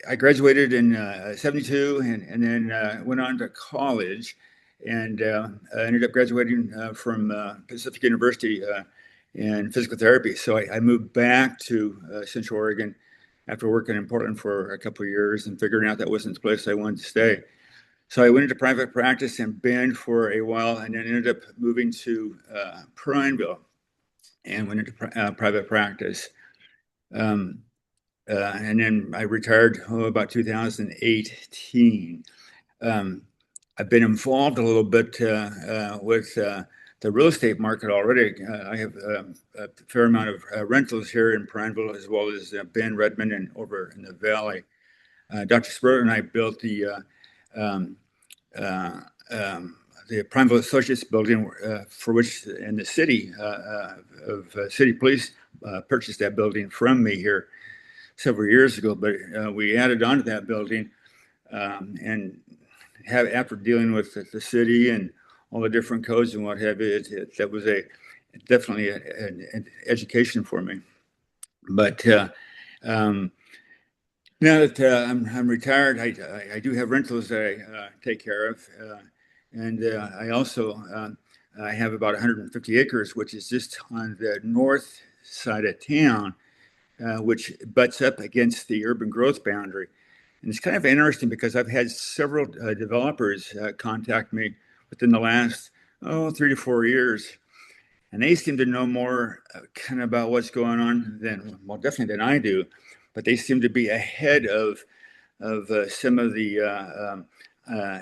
I graduated in '72 and then went on to college and ended up graduating from Pacific University in physical therapy. So I moved back to Central Oregon after working in Portland for a couple of years and figuring out that wasn't the place I wanted to stay. So I went into private practice in Bend for a while and then ended up moving to Prineville and went into private practice. And then I retired about 2018. I've been involved a little bit with the real estate market already. I have a fair amount of rentals here in Prineville, as well as Bend, Redmond, and over in the valley. Dr. Spurgeon and I built the Prineville Associates building, for which in the city of city police purchased that building from me here several years ago. But we added on to that building and after dealing with the city and all the different codes and what have you, that was definitely an education for me. But now that I'm retired, I do have rentals that I take care of, and I also I have about 150 acres, which is just on the north side of town, which butts up against the urban growth boundary. And it's kind of interesting because I've had several developers contact me within the last 3 to 4 years, and they seem to know more kind of about what's going on definitely than I do, but they seem to be ahead of some of the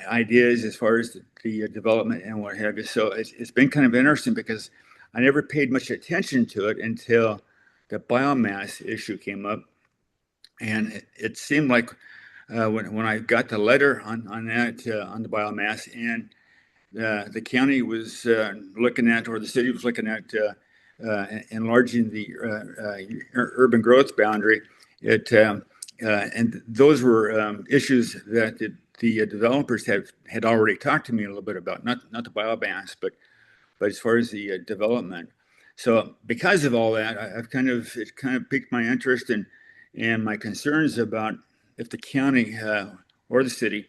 ideas as far as the development and what have you. So it's been kind of interesting because I never paid much attention to it until the biomass issue came up, and it seemed like when I got the letter on that on the biomass, and the county was looking at, or the city was looking at enlarging the urban growth boundary, it And those were issues that the developers had already talked to me a little bit about, not the biomass, but as far as the development. So because of all that, it kind of piqued my interest and my concerns about if the county or the city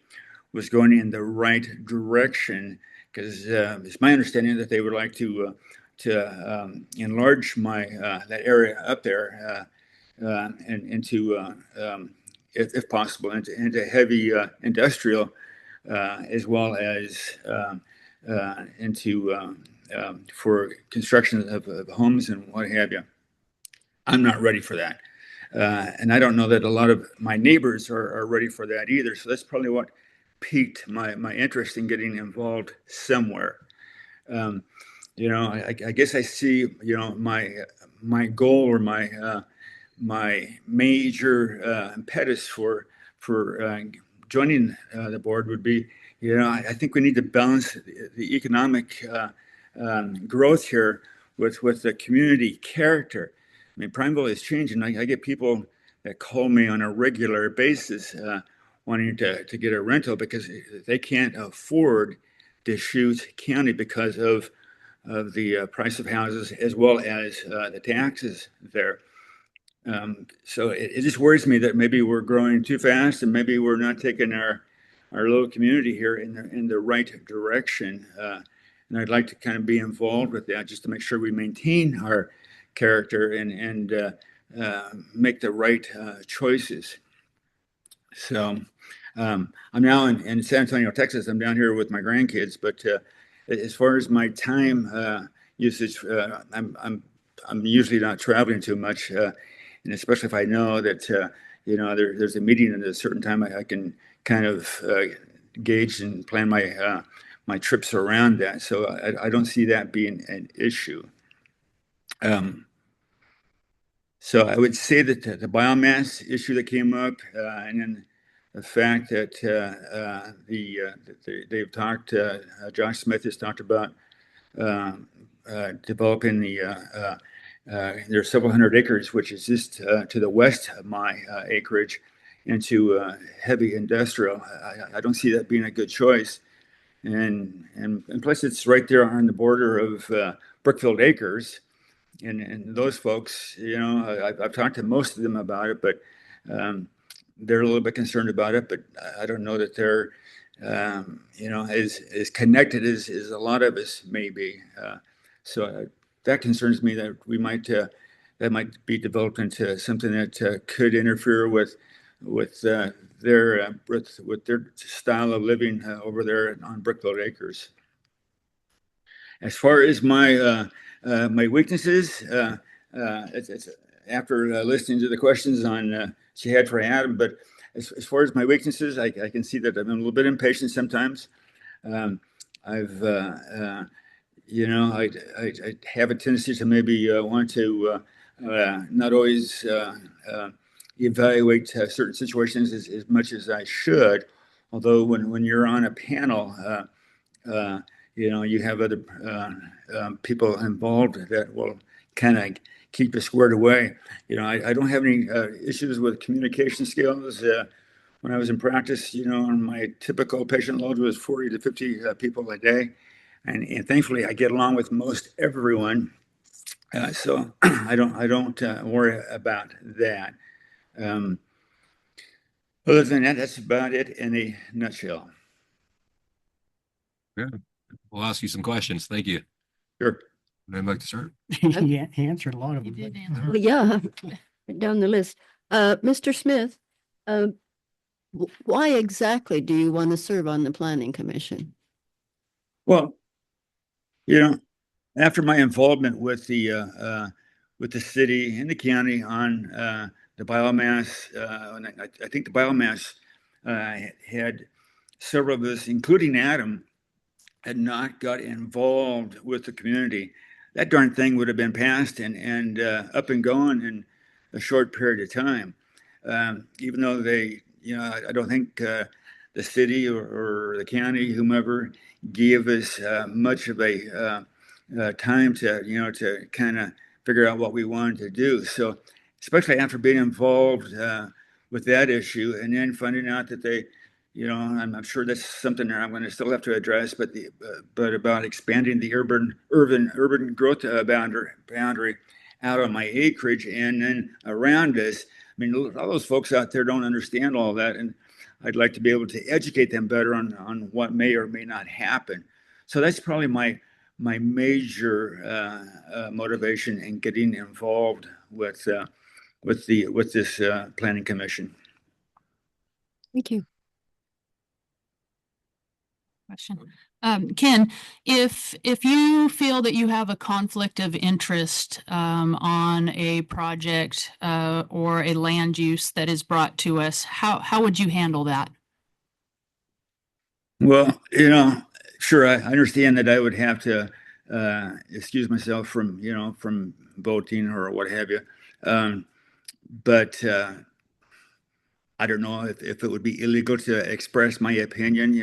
was going in the right direction, because it's my understanding that they would like to enlarge my that area up there and into if possible into heavy industrial as well as into for construction of homes and what have you. I'm not ready for that. And I don't know that a lot of my neighbors are ready for that either. So that's probably what piqued my interest in getting involved somewhere. I guess I see, my goal or my major impetus for joining the board would be, I think we need to balance the economic growth here with the community character. I mean, Prineville is changing. I get people that call me on a regular basis wanting to get a rental because they can't afford Deschutes County because of the price of houses as well as the taxes there. So it just worries me that maybe we're growing too fast and maybe we're not taking our little community here in the right direction. And I'd like to kind of be involved with that just to make sure we maintain our character and make the right choices. So I'm now in San Antonio, Texas. I'm down here with my grandkids, but as far as my time usage, I'm usually not traveling too much, and especially if I know that there's a meeting at a certain time, I can kind of gauge and plan my trips around that. So I don't see that being an issue. So I would say that the biomass issue that came up, and then the fact that they've talked, Josh Smith has talked about developing there's several hundred acres, which is just to the west of my acreage, into heavy industrial. I don't see that being a good choice. And plus it's right there on the border of Brookfield Acres. And those folks, I've talked to most of them about it, but they're a little bit concerned about it, but I don't know that they're, as connected as a lot of us may be. So that concerns me that that might be developed into something that could interfere with their style of living over there on Brookfield Acres. As far as my weaknesses, it's after listening to the questions she had for Adam, but as far as my weaknesses, I can see that I'm a little bit impatient sometimes. I've I have a tendency to maybe want to not always evaluate certain situations as much as I should. Although when you're on a panel, you have other people involved that will kind of keep you squared away. I don't have any issues with communication skills. When I was in practice, my typical patient load was 40 to 50 people a day. And thankfully, I get along with most everyone. So I don't worry about that. Other than that, that's about it in a nutshell. Good. We'll ask you some questions. Thank you. Sure. I'd like to start. He answered a lot of You them. did but- answer. Well, yeah, down the list. Mr. Smith, why exactly do you want to serve on the planning commission? Well, after my involvement with the city and the county on the biomass, and I think the biomass had several of us, including Adam, had not got involved with the community, that darn thing would have been passed and up and going in a short period of time. Even though I don't think the city or the county, whomever, gave us much of a time to kind of figure out what we wanted to do. So, especially after being involved with that issue, and then finding out that they, I'm sure that's something that I'm going to still have to address, but about expanding the urban growth boundary out on my acreage and then around us. I mean, all those folks out there don't understand all that, and I'd like to be able to educate them better on what may or may not happen. So that's probably my major motivation in getting involved with this planning commission. Thank you. Question. Ken, if you feel that you have a conflict of interest on a project or a land use that is brought to us, how would you handle that? Well, sure, I understand that I would have to excuse myself from voting or what have you. But I don't know if it would be illegal to express my opinion,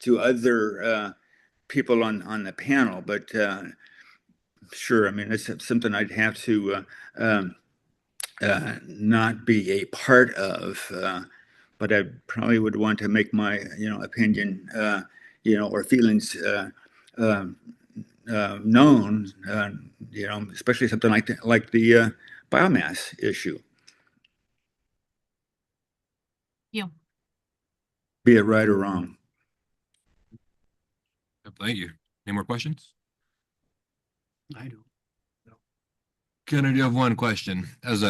to other people on the panel. But sure, I mean, it's something I'd have to not be a part of. But I probably would want to make my, opinion, or feelings known, especially something like the biomass issue. Yeah. Be it right or wrong. Thank you. Any more questions? I do. Ken, I do have one question. As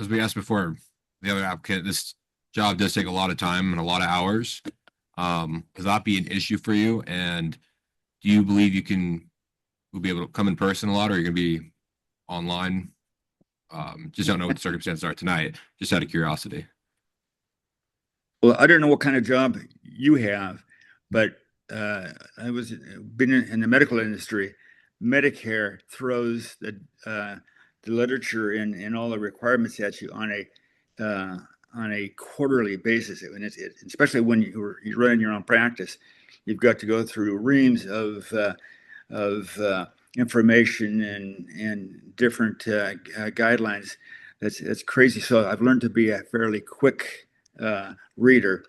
we asked before, the other applicant, this job does take a lot of time and a lot of hours. Will that be an issue for you? And do you believe will be able to come in person a lot, or you're going to be online? Just don't know what the circumstances are tonight. Just out of curiosity. Well, I don't know what kind of job you have, but I was been in the medical industry. Medicare throws the literature and all the requirements at you on a quarterly basis, and especially when you're running your own practice, you've got to go through reams of information and different guidelines. That's crazy. So I've learned to be a fairly quick reader.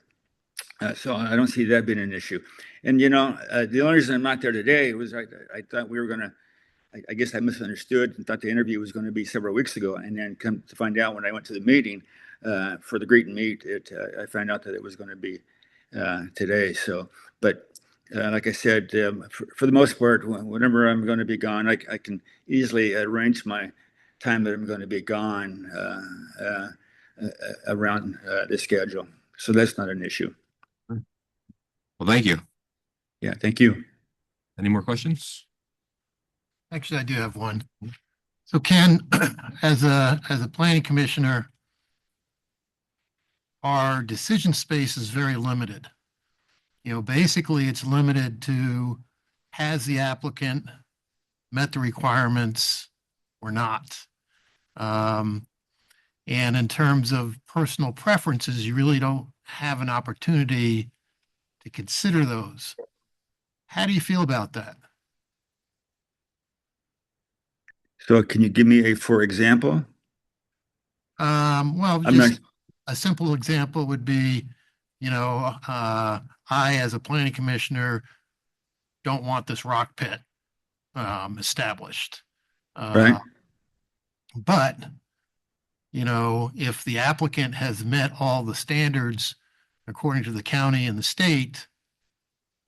So I don't see that being an issue. And, the only reason I'm not there today was I thought we were going to, I guess I misunderstood and thought the interview was going to be several weeks ago. And then come to find out when I went to the meeting for the greet and meet, I found out that it was going to be today. So, but like I said, for the most part, whenever I'm going to be gone, I can easily arrange my time that I'm going to be gone around the schedule. So that's not an issue. Well, thank you. Yeah, thank you. Any more questions? Actually, I do have one. So Ken, as a planning commissioner, our decision space is very limited. Basically it's limited to, has the applicant met the requirements or not? And in terms of personal preferences, you really don't have an opportunity to consider those. How do you feel about that? So can you give me a for example? Well, I'm not, just a simple example would be, I, as a planning commissioner, don't want this rock pit established. right? But, if the applicant has met all the standards according to the county and the state,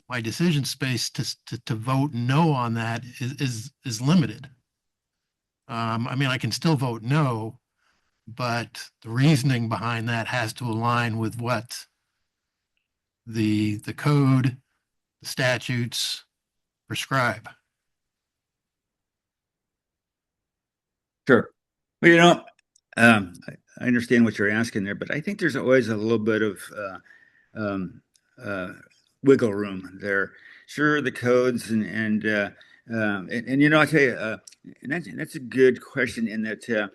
my decision space to vote no on that is limited. I mean, I can still vote no, but the reasoning behind that has to align with what the code, the statutes prescribe. Sure. Well, I understand what you're asking there, but I think there's always a little bit of wiggle room there. Sure, the codes and I tell you, and that's a good question in that,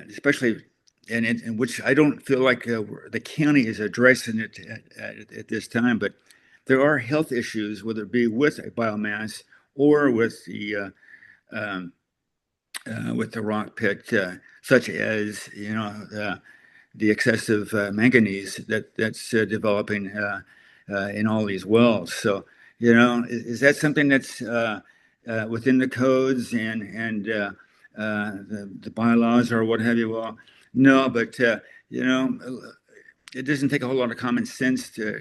especially and which I don't feel like the county is addressing it at this time, but there are health issues, whether it be with biomass or with the rock pit, such as the excessive manganese that's developing in all these wells. So, is that something that's within the codes and the bylaws or what have you? Well, no, but it doesn't take a whole lot of common sense to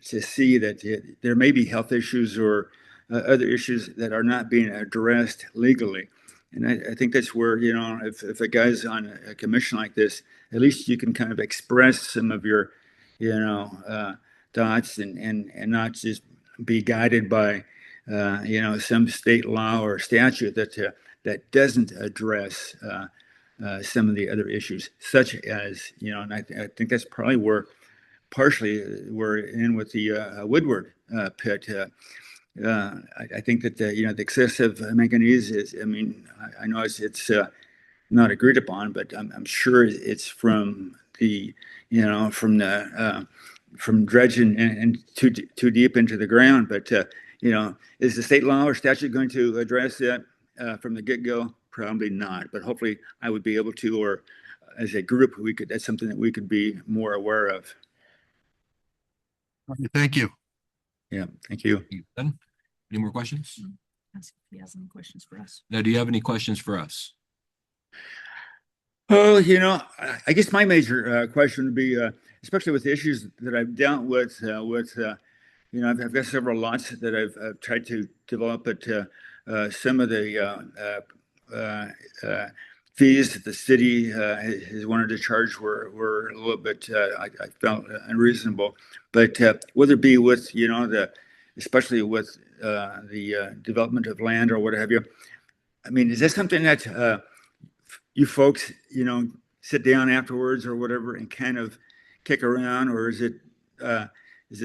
see that there may be health issues or other issues that are not being addressed legally. And I think that's where, if a guy's on a commission like this, at least you can kind of express some of your, thoughts and not just be guided by, some state law or statute that doesn't address some of the other issues, such as, and I think that's probably where partially we're in with the Woodward pit. I think that the excessive manganese is. I mean, I know it's not agreed upon, but I'm sure it's from the from dredging and too deep into the ground. But is the state law or statute going to address that from the get-go? Probably not. But hopefully, I would be able to, or as a group, we could. That's something that we could be more aware of. Thank you. Yeah, thank you. Ben, any more questions? Ask if he has any questions for us. Now, do you have any questions for us? Oh, I guess my major question would be, especially with the issues that I've dealt with, I've got several lots that I've tried to develop, but some of the fees that the city has wanted to charge were a little bit, I felt unreasonable. But whether it be with, especially with the development of land or what have you, I mean, is that something that you folks, sit down afterwards or whatever and kind of kick around, or is it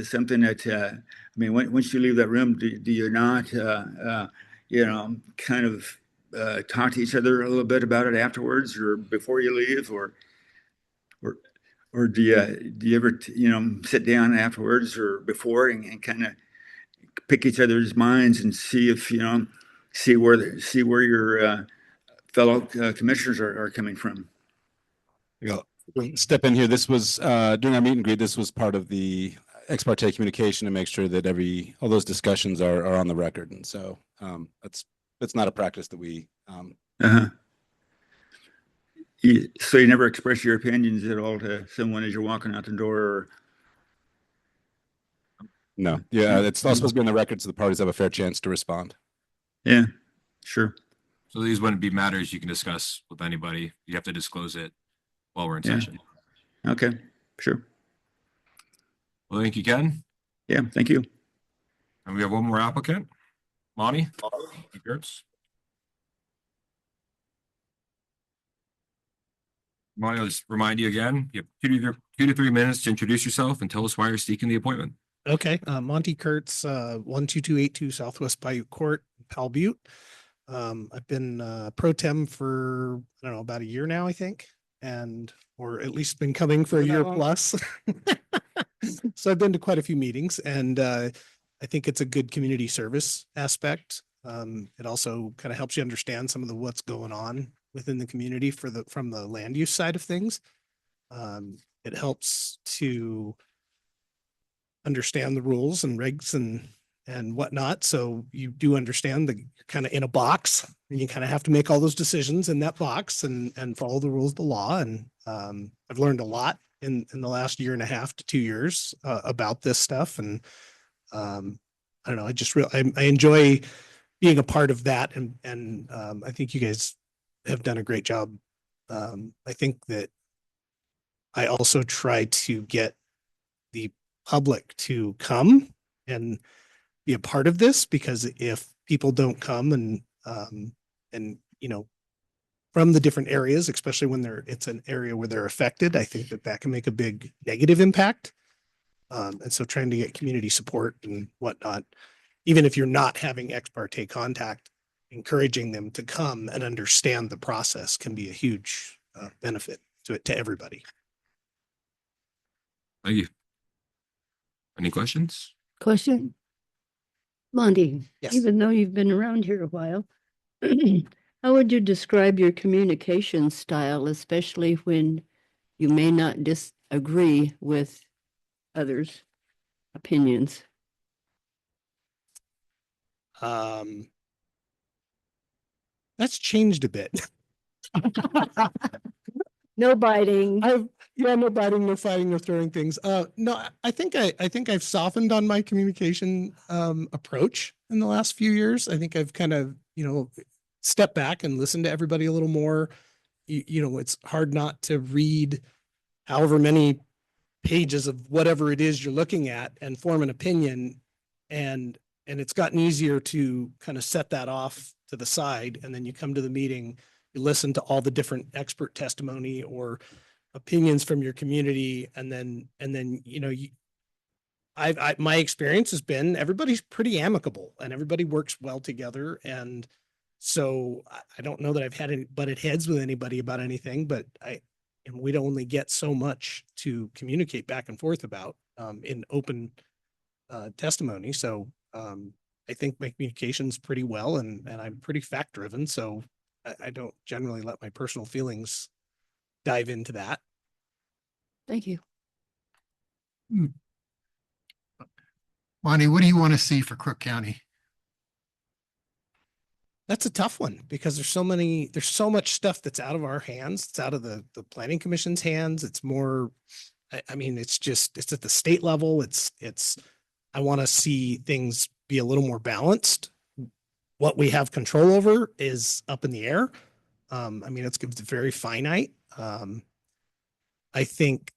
something that once you leave that room, do you not, kind of talk to each other a little bit about it afterwards or before you leave, or do you ever sit down afterwards or before and kind of pick each other's minds and see if see where your fellow commissioners are coming from? Step in here. This was during our meet and greet. This was part of the ex parte communication to make sure that all those discussions are on the record. And so that's not a practice that we. So you never express your opinions at all to someone as you're walking out the door? Or... No. Yeah, it's all supposed to be on the record so the parties have a fair chance to respond. Yeah, sure. So these wouldn't be matters you can discuss with anybody. You have to disclose it while we're in session. Okay, sure. Well, thank you, Ken. Yeah, thank you. And we have one more applicant, Monty. Monty, I'll just remind you again, you have 2 to 3 minutes to introduce yourself and tell us why you're seeking the appointment. Okay, Monty Kurtz, 12282 Southwest Bayou Court, Pal Butte. I've been pro tem for, I don't know, about a year now, I think, or at least been coming for a year plus. So I've been to quite a few meetings, and I think it's a good community service aspect. It also kind of helps you understand some of what's going on within the community from the land use side of things. It helps to understand the rules and regs and whatnot. So you do understand that you're kind of in a box, and you kind of have to make all those decisions in that box and follow the rules of the law. And I've learned a lot in the last 1.5 to 2 years about this stuff. And I don't know, I enjoy being a part of that. And I think you guys have done a great job. I think that I also try to get the public to come and be a part of this, because if people don't come and from the different areas, especially when it's an area where they're affected, I think that can make a big negative impact. And so trying to get community support and whatnot, even if you're not having ex parte contact, encouraging them to come and understand the process can be a huge benefit to everybody. Thank you. Any questions? Question? Monty, Yes. even though you've been around here a while, How would you describe your communication style, especially when you may not disagree with others' opinions? That's changed a bit. No biting. No biting, no fighting, no throwing things. No, I think I've softened on my communication approach in the last few years. I think I've kind of, stepped back and listened to everybody a little more. It's hard not to read however many pages of whatever it is you're looking at and form an opinion. And it's gotten easier to kind of set that off to the side. And then you come to the meeting, you listen to all the different expert testimony or opinions from your community. And then, my experience has been everybody's pretty amicable and everybody works well together. And so I don't know that I've had any butted heads with anybody about anything, but and we'd only get so much to communicate back and forth about in open testimony. So I think my communication's pretty well, and I'm pretty fact driven. So I don't generally let my personal feelings dive into that. Thank you. Bonnie, what do you want to see for Crook County? That's a tough one because there's so much stuff that's out of our hands. It's out of the planning commission's hands. It's more, I mean, it's at the state level. I want to see things be a little more balanced. What we have control over is up in the air. I mean, it's very finite. I think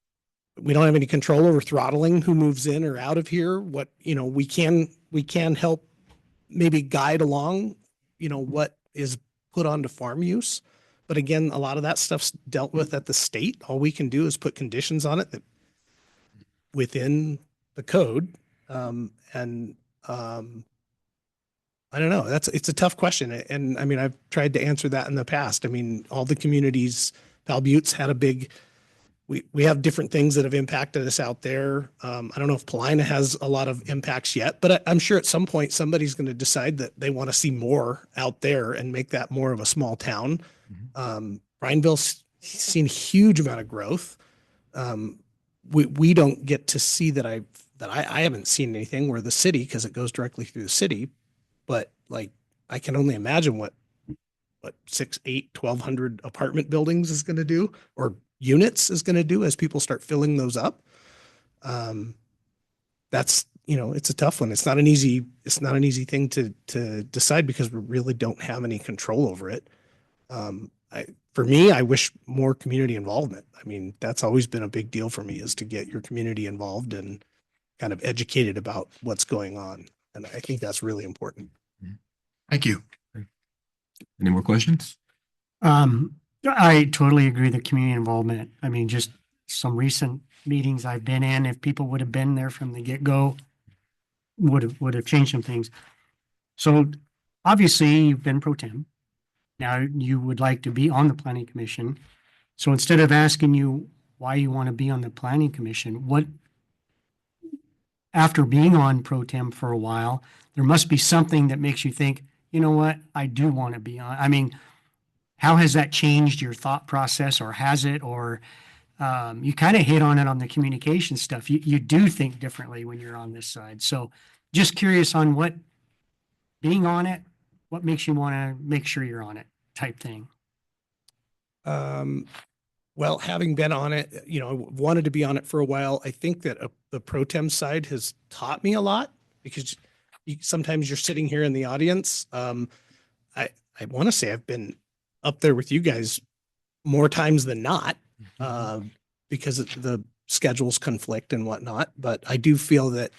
we don't have any control over throttling who moves in or out of here. What, we can help maybe guide along, what is put onto farm use. But again, a lot of that stuff's dealt with at the state. All we can do is put conditions on it that within the code. I don't know. It's a tough question. And I mean, I've tried to answer that in the past. I mean, all the communities, Val Butte's had a big, we have different things that have impacted us out there. I don't know if Paulina has a lot of impacts yet, but I'm sure at some point somebody's going to decide that they want to see more out there and make that more of a small town. Prineville's seen a huge amount of growth. We don't get to see that I haven't seen anything where the city, because it goes directly through the city, but like I can only imagine what 6, 8, 1,200 apartment buildings is going to do, or units is going to do as people start filling those up. That's, it's a tough one. It's not an easy thing to decide because we really don't have any control over it. For me, I wish more community involvement. I mean, that's always been a big deal for me, is to get your community involved and kind of educated about what's going on. And I think that's really important. Thank you. Any more questions? I totally agree the community involvement. I mean, just some recent meetings I've been in, if people would have been there from the get-go, would have changed some things. So obviously you've been pro tem. Now you would like to be on the planning commission. So instead of asking you why you want to be on the planning commission, after being on pro tem for a while, there must be something that makes you think, you know what, I do want to be on. I mean, how has that changed your thought process, or has it? Or you kind of hit on it on the communication stuff. You do think differently when you're on this side. So just curious on what being on it, what makes you want to make sure you're on it type thing. Well, having been on it, wanted to be on it for a while. I think that the pro tem side has taught me a lot, because sometimes you're sitting here in the audience. I want to say I've been up there with you guys more times than not, because the schedules conflict and whatnot. But I do feel that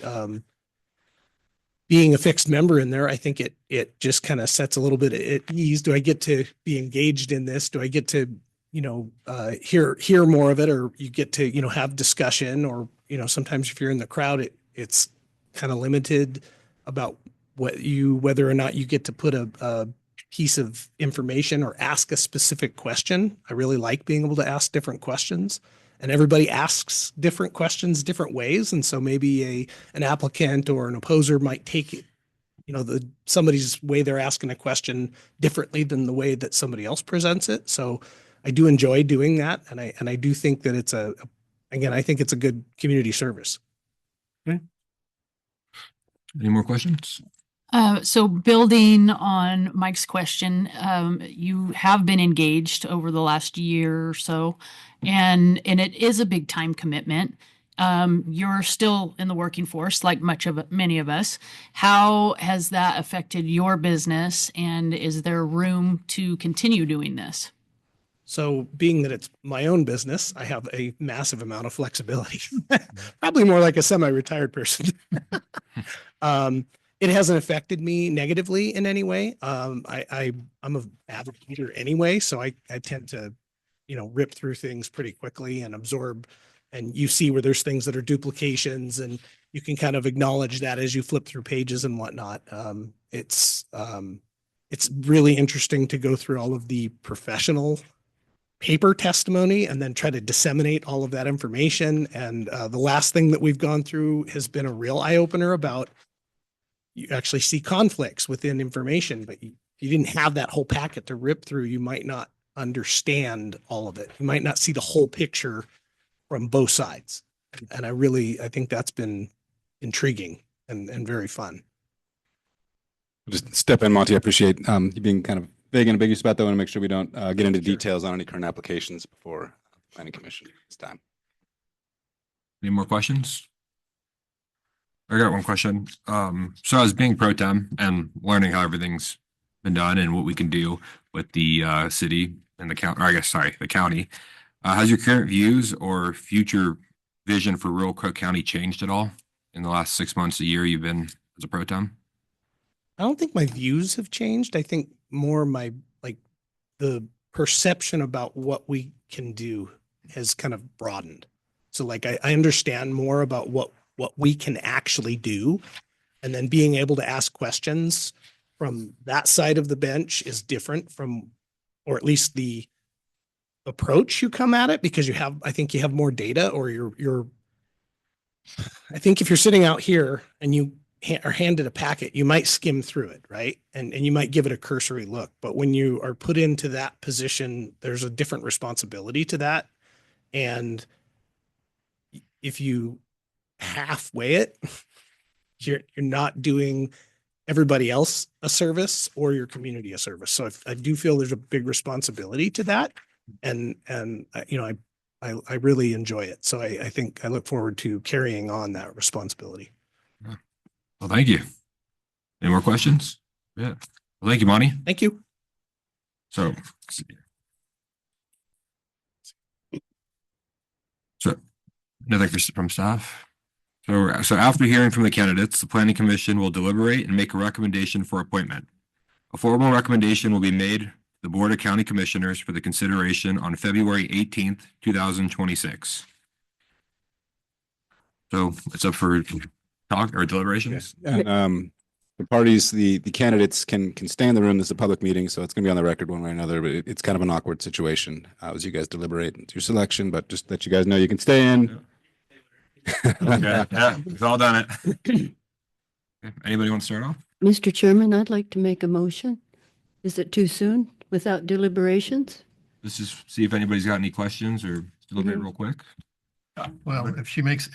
being a fixed member in there, I think it just kind of sets a little bit at ease. Do I get to be engaged in this? Do I get to hear more of it, or you get to have discussion, or sometimes if you're in the crowd, it's kind of limited about whether or not you get to put a piece of information or ask a specific question. I really like being able to ask different questions, and everybody asks different questions different ways. And so maybe an applicant or an opposer might take you know, somebody's way they're asking a question differently than the way that somebody else presents it. So I do enjoy doing that. And I do think that it's again, I think it's a good community service. Any more questions? So building on Mike's question, you have been engaged over the last year or so, and it is a big time commitment. You're still in the working force, like many of us. How has that affected your business, and is there room to continue doing this? So being that it's my own business, I have a massive amount of flexibility, probably more like a semi-retired person. It hasn't affected me negatively in any way. I'm an avid eater anyway, so I tend to, you know, rip through things pretty quickly and absorb. And you see where there's things that are duplications, and you can kind of acknowledge that as you flip through pages and whatnot. It's really interesting to go through all of the professional paper testimony and then try to disseminate all of that information. And the last thing that we've gone through has been a real eye opener about you actually see conflicts within information, but you didn't have that whole packet to rip through. You might not understand all of it. You might not see the whole picture from both sides. And I think that's been intriguing and very fun. Just step in, Monty. I appreciate you being kind of vague and ambiguous about that. I want to make sure we don't get into details on any current applications before planning commission this time. Any more questions? I got one question. So as being pro tem and learning how everything's been done and what we can do with the city and the county, or I guess, sorry, the county, has your current views or future vision for rural Crook County changed at all in the last 6 months, a year you've been as a pro tem? I don't think my views have changed. I think more the perception about what we can do has kind of broadened. So like I understand more about what we can actually do, and then being able to ask questions from that side of the bench is different from, or at least the approach you come at it, because I think you have more data, or I think if you're sitting out here and you are handed a packet, you might skim through it, right? And you might give it a cursory look. But when you are put into that position, there's a different responsibility to that. And if you halfway it, you're not doing everybody else a service or your community a service. So I do feel there's a big responsibility to that. And you know, I really enjoy it. So I think I look forward to carrying on that responsibility. Well, thank you. Any more questions? Yeah. Well, thank you, Monty. Thank you. So nothing from staff. So after hearing from the candidates, the planning commission will deliberate and make a recommendation for appointment. A formal recommendation will be made to the Board of County Commissioners for the consideration on February 18th, 2026. So it's up for talk or deliberations. And the parties, the candidates can stay in the room. This is a public meeting, so it's going to be on the record one way or another, but it's kind of an awkward situation as you guys deliberate your selection, but just let you guys know you can stay in. Okay, yeah, we've all done it. Okay. Anybody want to start off? Mr. Chairman, I'd like to make a motion. Is it too soon without deliberations? Let's just see if anybody's got any questions or deliberate real quick. Well, if she makes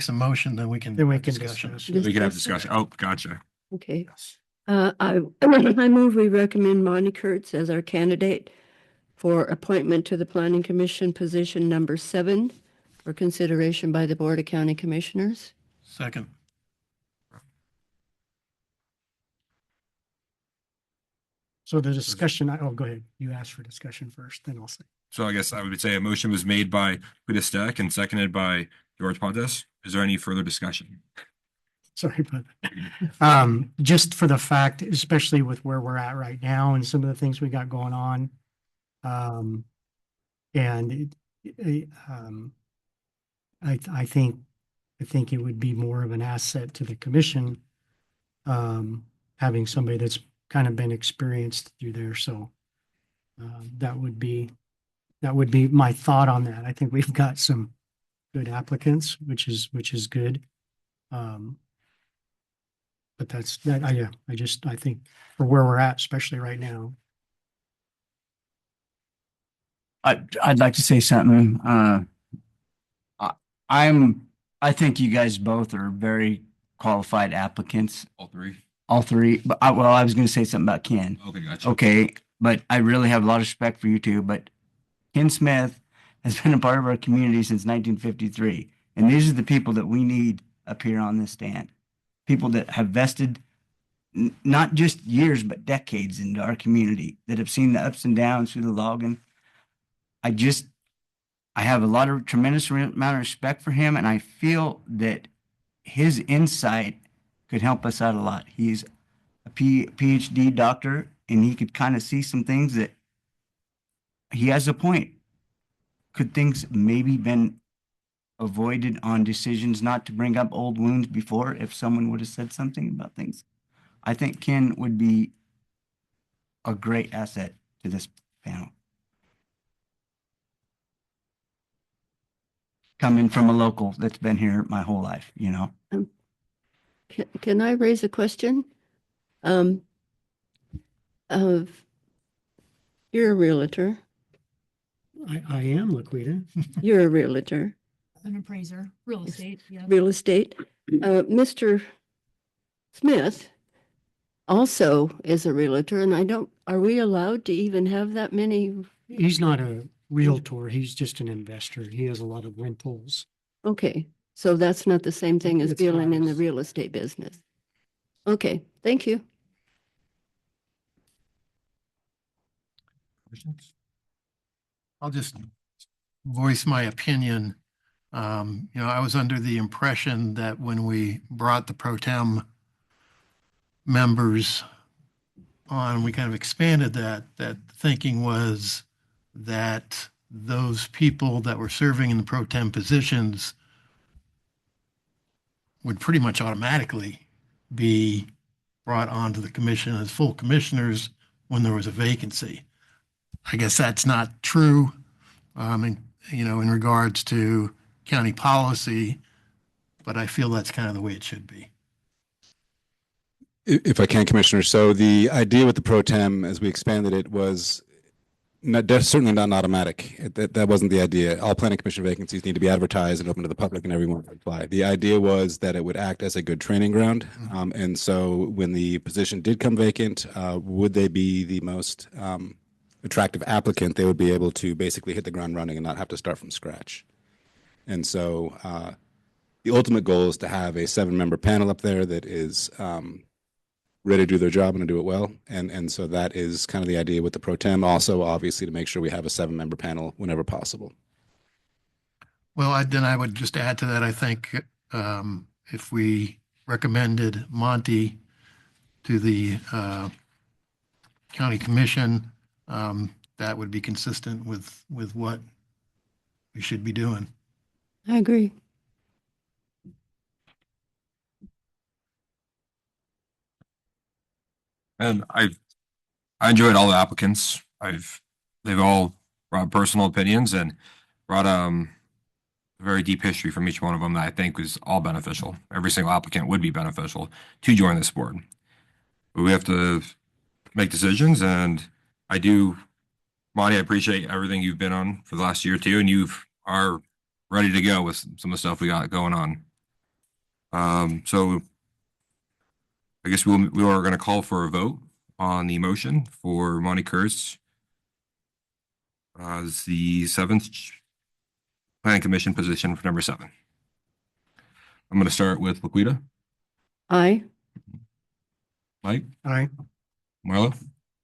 a motion, then we can. Then we have can discussion. discuss. We can have discussion. Oh, gotcha. Okay. I move we recommend Monty Kurtz as our candidate for appointment to the Planning Commission position number 7 for consideration by the Board of County Commissioners. Second. So the discussion, go ahead. You asked for discussion first, then I'll say. So I guess I would say a motion was made by Peter Stack and seconded by George Pontes. Is there any further discussion? Sorry about that. Just for the fact, especially with where we're at right now and some of the things we got going on. I think it would be more of an asset to the commission, having somebody that's kind of been experienced through there. So that would be my thought on that. I think we've got some good applicants, which is good. But But I think for where we're at, especially right now. I'd like to say something. I- I think you guys both are very qualified applicants, All three. all three. But I was going to say something about Ken. Okay, gotcha. Okay, but I really have a lot of respect for you two. But Ken Smith has been a part of our community since 1953. And these are the people that we need up here on this stand. People that have vested not just years, but decades into our community, that have seen the ups and downs through the logging. I have a lot of tremendous amount of respect for him, and I feel that his insight could help us out a lot. He's a PhD doctor, and he could kind of see some things that he has a point. Could things maybe been avoided on decisions not to bring up old wounds before if someone would have said something about things? I think Ken would be a great asset to this panel. Coming from a local that's been here my whole life, you know. Can I raise a question? Of you're a realtor. I am, Laquita. You're a realtor, An appraiser, real estate, yeah. real estate. Mr. Smith also is a realtor, and are we allowed to even have that many? He's not a realtor. He's just an investor. He has a lot of rentals. Okay, so that's not the same thing as It's dealing in the nice. real estate business. Okay, thank you. Questions? I'll just voice my opinion. I was under the impression that when we brought the pro tem members on, we kind of expanded that thinking was that those people that were serving in the pro tem positions would pretty much automatically be brought onto the commission as full commissioners when there was a vacancy. I guess that's not true, in regards to county policy, but I feel that's kind of the way it should be. If I can, Commissioner, so the idea with the pro tem, as we expanded it, was certainly not an automatic. That wasn't the idea. All planning commission vacancies need to be advertised and open to the public, and everyone can apply. The idea was that it would act as a good training ground. And so when the position did come vacant, would they be the most attractive applicant? They would be able to basically hit the ground running and not have to start from scratch. And so the ultimate goal is to have a 7-member panel up there that is ready to do their job and to do it well. And so that is kind of the idea with the pro tem. Also, obviously, to make sure we have a 7-member panel whenever possible. Well, then I would just add to that, I think if we recommended Monty to the county commission, that would be consistent with what we should be doing. I agree. And I enjoyed all the applicants. They've all brought personal opinions and brought a very deep history from each one of them that I think was all beneficial. Every single applicant would be beneficial to join this board. But we have to make decisions, and Monty, I appreciate everything you've been on for the last year or two, and you are ready to go with some of the stuff we got going on. So I guess we are going to call for a vote on the motion for Monty Kurtz as the 7th Planning Commission position for number 7. I'm going to start with Laquita, Aye. Mike, Aye. Marlo,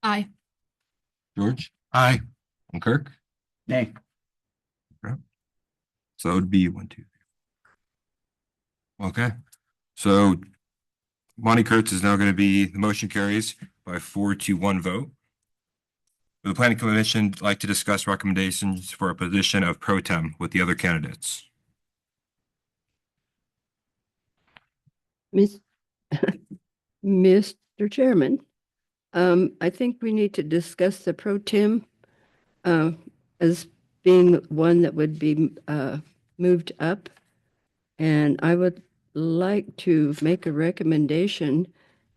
Aye. George, Aye. and Kirk. Nay. So it would be 1, 2, 3. Okay. So Monty Kurtz is now going to be, the motion carries by 4-1 vote. Would the planning commission like to discuss recommendations for a position of pro tem with the other candidates? Mr. Chairman, I think we need to discuss the pro tem as being one that would be moved up. And I would like to make a recommendation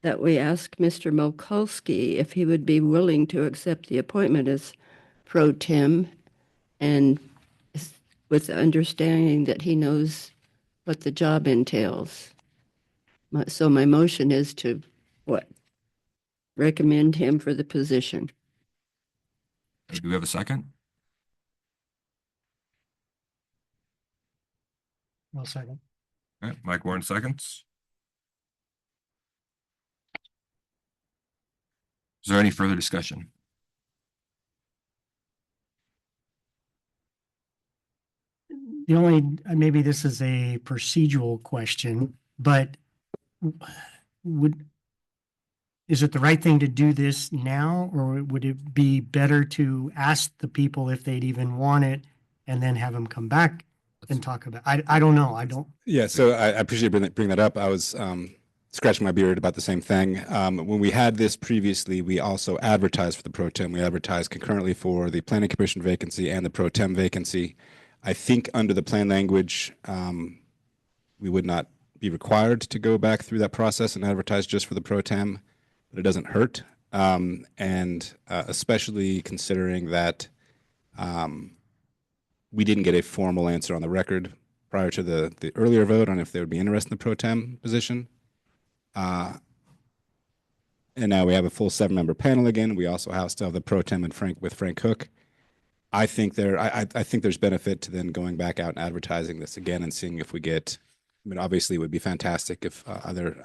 that we ask Mr. Mikulski if he would be willing to accept the appointment as pro tem and with the understanding that he knows what the job entails. So my motion is to what? Recommend him for the position. Do we have a second? I'll second. All right, Mike Warren seconds. Is there any further discussion? The only, maybe this is a procedural question, but is it the right thing to do this now, or would it be better to ask the people if they'd even want it and then have them come back and talk about, I don't know. I don't. Yeah, so I appreciate bringing that up. I was scratching my beard about the same thing. When we had this previously, we also advertised for the pro tem. We advertised concurrently for the planning commission vacancy and the pro tem vacancy. I think under the plan language, we would not be required to go back through that process and advertise just for the pro tem, but it doesn't hurt. And especially considering that we didn't get a formal answer on the record prior to the earlier vote on if they would be interested in the pro tem position. And now we have a full 7-member panel again. We also still have the pro tem and Frank Cook. I think I think there's benefit to then going back out and advertising this again and seeing if we get. I mean, obviously, it would be fantastic if either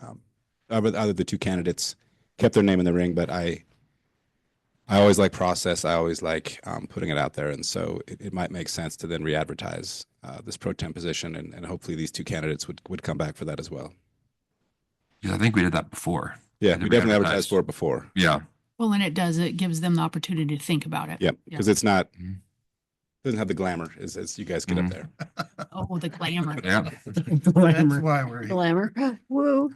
the two candidates kept their name in the ring. But I always like process. I always like putting it out there, and so it might make sense to then re-advertise this pro tem position, and hopefully these two candidates would come back for that as well. Yeah, I think we did that before. Yeah, we definitely advertised for it before. Yeah. Well, and it gives them the opportunity to think about it. Yeah, because it's not, doesn't have the glamour as you guys get up there. Oh, the glamour. Yeah. That's why we're here. Glamour. Woo.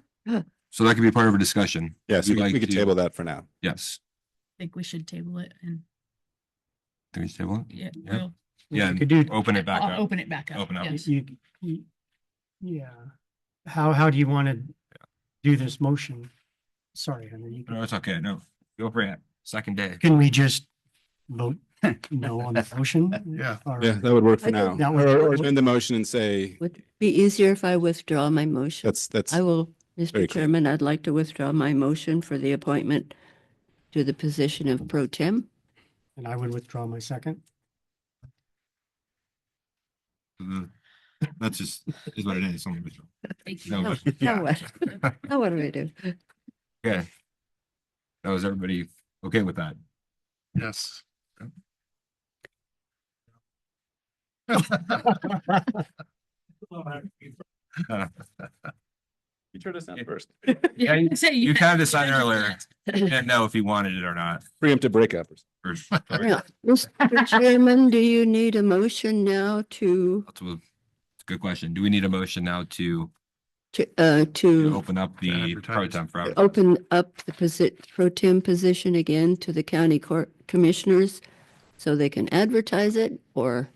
So that could be part of a discussion. Yeah, so We'd like we could to- table that for now. Yes. I think we should table it and, Can we table it? yeah, Yeah. well, Yeah. You could do, Open it back I'll up. open it back up. Open up. Yes. yeah. How do you want to do this motion? Sorry, Henry. No, it's okay. No, go for it. Second day. Can we just vote no on the motion? Yeah. Or- Yeah, that would work for I now. think that would- Or amend the motion and say, Would it be easier if I withdraw my motion? that's, I will, very Mr. clear. Chairman, I'd like to withdraw my motion for the appointment to the position of pro tem. And I would withdraw my second. That's just is what it is. Thank you. No, Now but- now what? Now what do we do? Okay. Now is everybody okay with that? Yes. you turned us down first. Yeah, you- Say You yes. kind of decided earlier. Didn't know if you wanted it or not. Preemptive breakup. Or- Yeah. Mr. Chairman, do you need a motion now to, That's a good question. Do we need a motion now to to open up the advertise. pro tem for? open up the pro tem position again to the county court commissioners so they can advertise it, or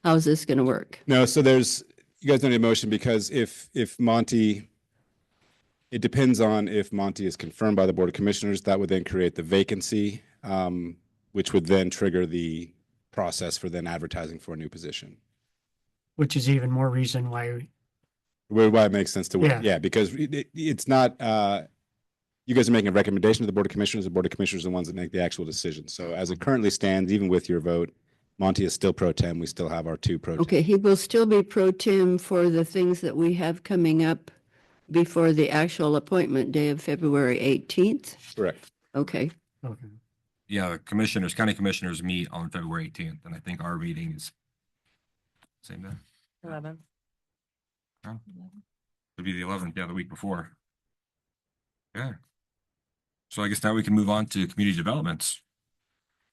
how's this going to work? No, so you guys don't need a motion because if Monty, it depends on if Monty is confirmed by the Board of Commissioners, that would then create the vacancy, which would then trigger the process for then advertising for a new position. Which is even more reason why, Why it makes sense to wait, Yeah. yeah, because it's not, you guys are making a recommendation to the Board of Commissioners, the Board of Commissioners are the ones that make the actual decision. So as it currently stands, even with your vote, Monty is still pro tem, we still have our two pro tem. Okay, he will still be pro tem for the things that we have coming up before the actual appointment day of February 18th. Correct. Okay, okay. Yeah, the commissioners, county commissioners meet on February 18th, and I think our meeting is same day. 11. It'd be the 11th, yeah, the week before. Yeah. So I guess now we can move on to community developments.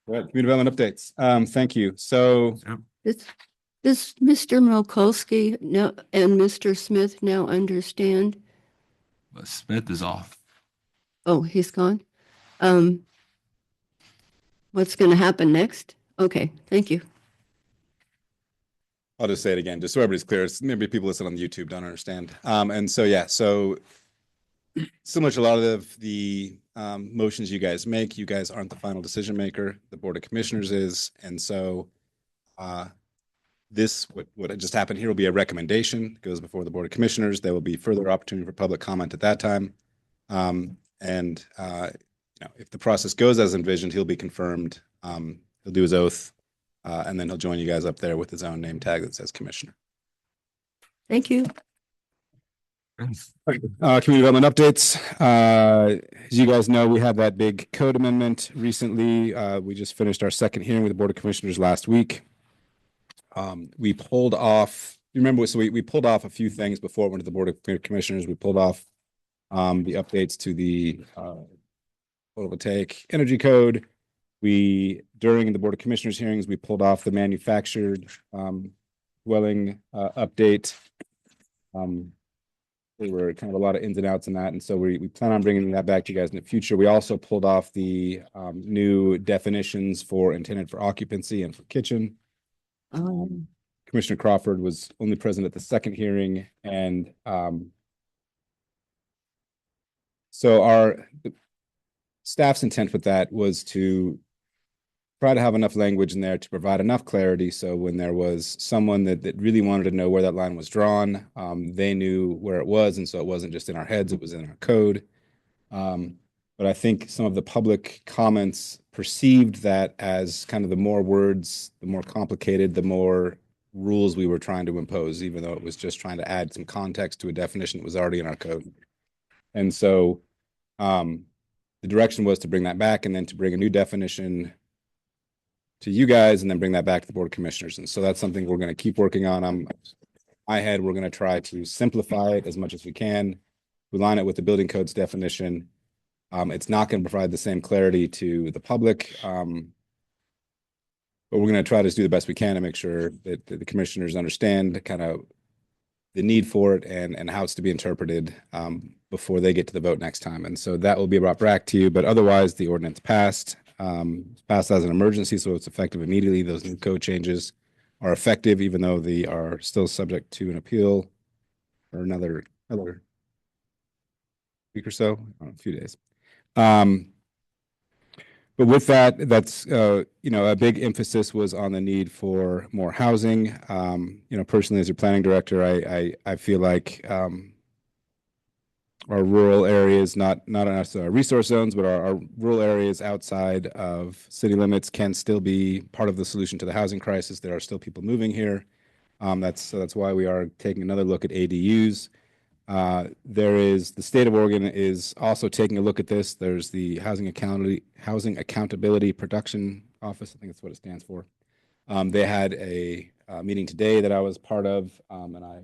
Right, community development updates. Thank you. So does Mr. Mikulski now and Mr. Smith now understand? Smith is off. Oh, he's gone? What's going to happen next? Okay, thank you. I'll just say it again, just so everybody's clear. Maybe people listening on YouTube don't understand. And so, yeah, so similar to a lot of the motions you guys make, you guys aren't the final decision maker. The Board of Commissioners is. And so what just happened here will be a recommendation, goes before the Board of Commissioners. There will be further opportunity for public comment at that time. If the process goes as envisioned, he'll be confirmed. He'll do his oath, and then he'll join you guys up there with his own name tag that says Commissioner. Thank you. Community development updates. As you guys know, we had that big code amendment recently. We just finished our second hearing with the Board of Commissioners last week. We pulled off, we pulled off a few things before it went to the Board of Commissioners. We pulled off the updates to the photovoltaic energy code. During the Board of Commissioners hearings, we pulled off the manufactured dwelling update. There were kind of a lot of ins and outs in that. And so we plan on bringing that back to you guys in the future. We also pulled off the new definitions for intended for occupancy and for kitchen. Commissioner Crawford was only present at the second hearing. And so the staff's intent with that was to try to have enough language in there to provide enough clarity. So when there was someone that really wanted to know where that line was drawn, they knew where it was. And so it wasn't just in our heads, it was in our code. But I think some of the public comments perceived that as kind of the more words, the more complicated, the more rules we were trying to impose, even though it was just trying to add some context to a definition that was already in our code. And so the direction was to bring that back and then to bring a new definition to you guys and then bring that back to the Board of Commissioners. And so that's something we're going to keep working on. My head, we're going to try to simplify it as much as we can. We line it with the building codes definition. It's not going to provide the same clarity to the public, but we're going to try to do the best we can to make sure that the commissioners understand kind of the need for it and how it's to be interpreted before they get to the vote next time. And so that will be brought back to you, but otherwise the ordinance passed. Passed as an emergency, so it's effective immediately. Those new code changes are effective, even though they are still subject to an appeal for another week or so, a few days. But with that, that's a big emphasis was on the need for more housing. Personally, as your planning director, I feel like our rural areas, not necessarily our resource zones, but our rural areas outside of city limits can still be part of the solution to the housing crisis. There are still people moving here. That's why we are taking another look at ADUs. The state of Oregon is also taking a look at this. There's the Housing Accountability Production Office. I think that's what it stands for. They had a meeting today that I was part of, and I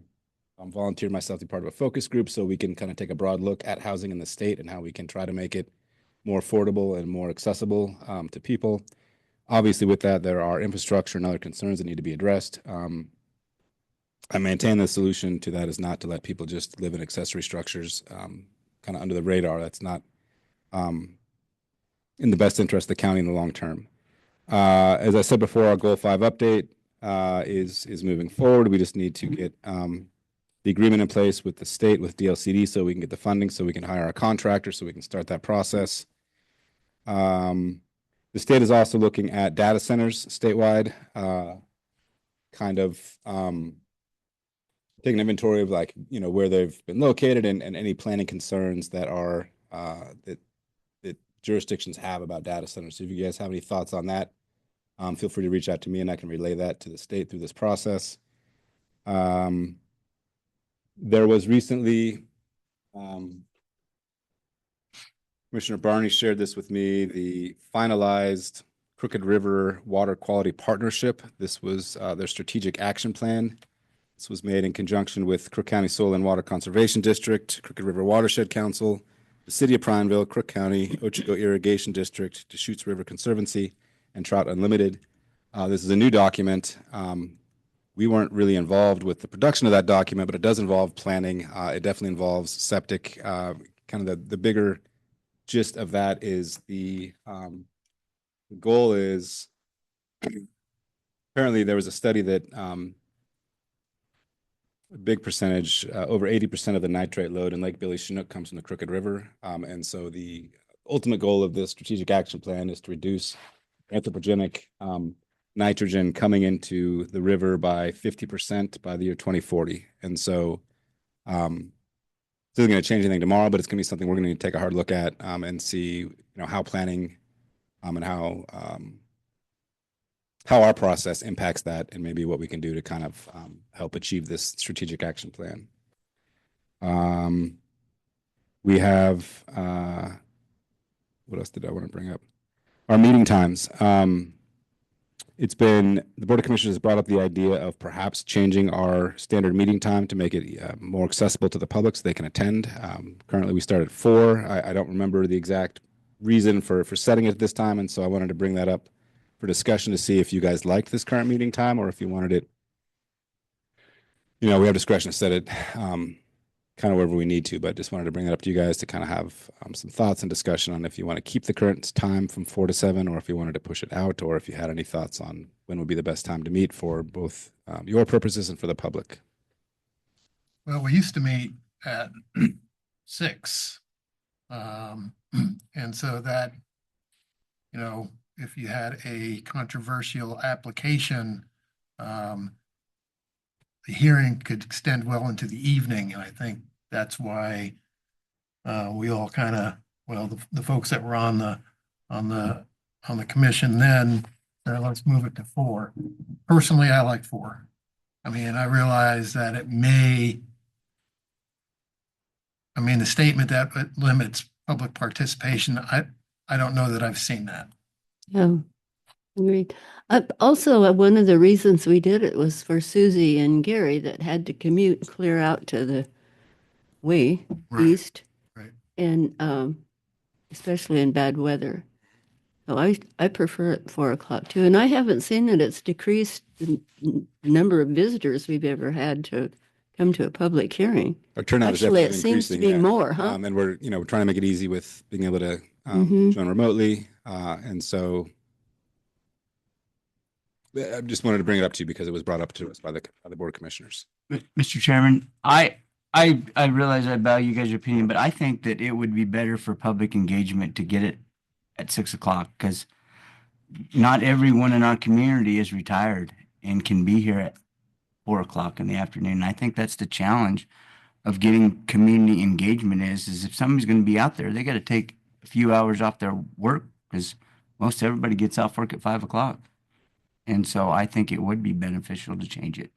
volunteered myself to be part of a focus group so we can kind of take a broad look at housing in the state and how we can try to make it more affordable and more accessible to people. Obviously, with that, there are infrastructure and other concerns that need to be addressed. I maintain the solution to that is not to let people just live in accessory structures kind of under the radar. That's not in the best interest of the county in the long term. As I said before, our Goal 5 update is moving forward. We just need to get the agreement in place with the state, with DLCD, so we can get the funding, so we can hire a contractor, so we can start that process. The state is also looking at data centers statewide, kind of taking inventory of where they've been located and any planning concerns that are that jurisdictions have about data centers. So if you guys have any thoughts on that, feel free to reach out to me and I can relay that to the state through this process. There was recently, Commissioner Barney shared this with me, the finalized Crooked River Water Quality Partnership. This was their strategic action plan. This was made in conjunction with Crook County Soil and Water Conservation District, Crooked River Watershed Council, the City of Prineville, Crook County, Ochigo Irrigation District, Deschutes River Conservancy, and Trout Unlimited. This is a new document. We weren't really involved with the production of that document, but it does involve planning. It definitely involves septic. Kind of the bigger gist of that is the goal is, apparently there was a study that a big percentage, over 80% of the nitrate load in Lake Billy Chinook comes from the Crooked River. And so the ultimate goal of this strategic action plan is to reduce anthropogenic nitrogen coming into the river by 50% by the year 2040. And so it's not going to change anything tomorrow, but it's going to be something we're going to take a hard look at and see, how planning and how our process impacts that, and maybe what we can do to kind of help achieve this strategic action plan. We have, what else did I want to bring up? Our meeting times. The Board of Commissioners has brought up the idea of perhaps changing our standard meeting time to make it more accessible to the public so they can attend. Currently, we start at 4. I don't remember the exact reason for setting it at this time, and so I wanted to bring that up for discussion to see if you guys liked this current meeting time or if you wanted it. We have discretion to set it kind of wherever we need to, but just wanted to bring that up to you guys to kind of have some thoughts and discussion on if you want to keep the current time from 4 to 7, or if you wanted to push it out, or if you had any thoughts on when would be the best time to meet for both your purposes and for the public. Well, we used to meet at 6. And so that, if you had a controversial application, the hearing could extend well into the evening. And I think that's why we all kind of, the folks that were on the commission then, let's move it to 4. Personally, I like 4. I mean, I realize that the statement that it limits public participation, I don't know that I've seen that. Yeah, agreed. Also, one of the reasons we did it was for Susie and Gary that had to commute clear out to the way east. Right. And especially in bad weather. So I prefer it 4 o'clock too. And I haven't seen that it's decreased the number of visitors we've ever had to come to a public hearing. Our turnout is Actually, definitely it seems to be increasing, more, huh? and we're trying to make it easy with being able to join remotely, and so I just wanted to bring it up to you because it was brought up to us by the Board of Commissioners. Mr. Chairman, I realize I value you guys' opinion, but I think that it would be better for public engagement to get it at 6 o'clock, because not everyone in our community is retired and can be here at 4 o'clock in the afternoon. I think that's the challenge of getting community engagement is if somebody's going to be out there, they got to take a few hours off their work, because most everybody gets off work at 5 o'clock. And so I think it would be beneficial to change it.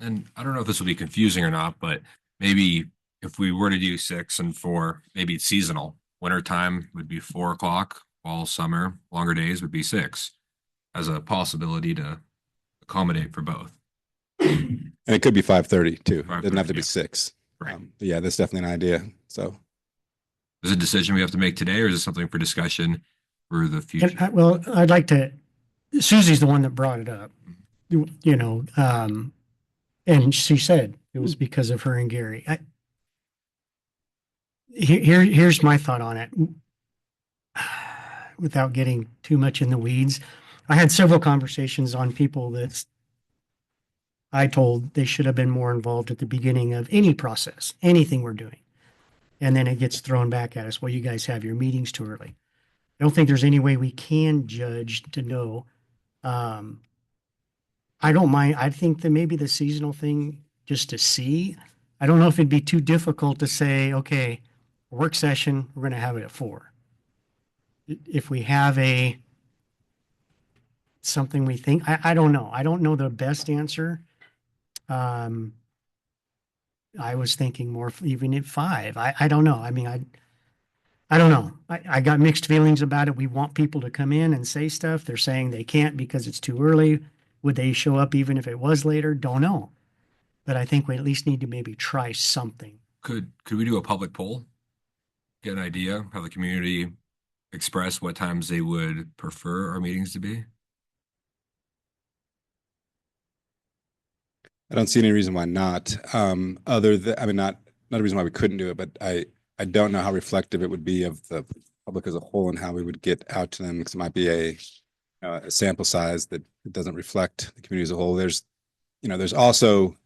And I don't know if this will be confusing or not, but maybe if we were to do 6 and 4, maybe it's seasonal. Wintertime would be 4 o'clock, while summer, longer days would be 6, as a possibility to accommodate for both. And it could be 5:30 too. It doesn't have to be yeah. 6. Right. Yeah, that's definitely an idea. So Is it a decision we have to make today, or is it something for discussion for the future? And I'd like to, Susie's the one that brought it up, and she said it was because of her and Gary. Here's my thought on it. Without getting too much in the weeds, I had several conversations on people that I told they should have been more involved at the beginning of any process, anything we're doing. And then it gets thrown back at us. Well, you guys have your meetings too early. I don't think there's any way we can judge to know. I don't mind. I think that maybe the seasonal thing just to see. I don't know if it'd be too difficult to say, okay, work session, we're going to have it at 4. If we have something we think, I don't know. I don't know the best answer. I was thinking more even at 5. I don't know. I mean, I don't know. I got mixed feelings about it. We want people to come in and say stuff. They're saying they can't because it's too early. Would they show up even if it was later? Don't know. But I think we at least need to maybe try something. Could we do a public poll? Get an idea, have the community express what times they would prefer our meetings to be? I don't see any reason why not. Other than, not a reason why we couldn't do it, but I don't know how reflective it would be of the public as a whole and how we would get out to them, because it might be a sample size that doesn't reflect the community as a whole. There's there's also,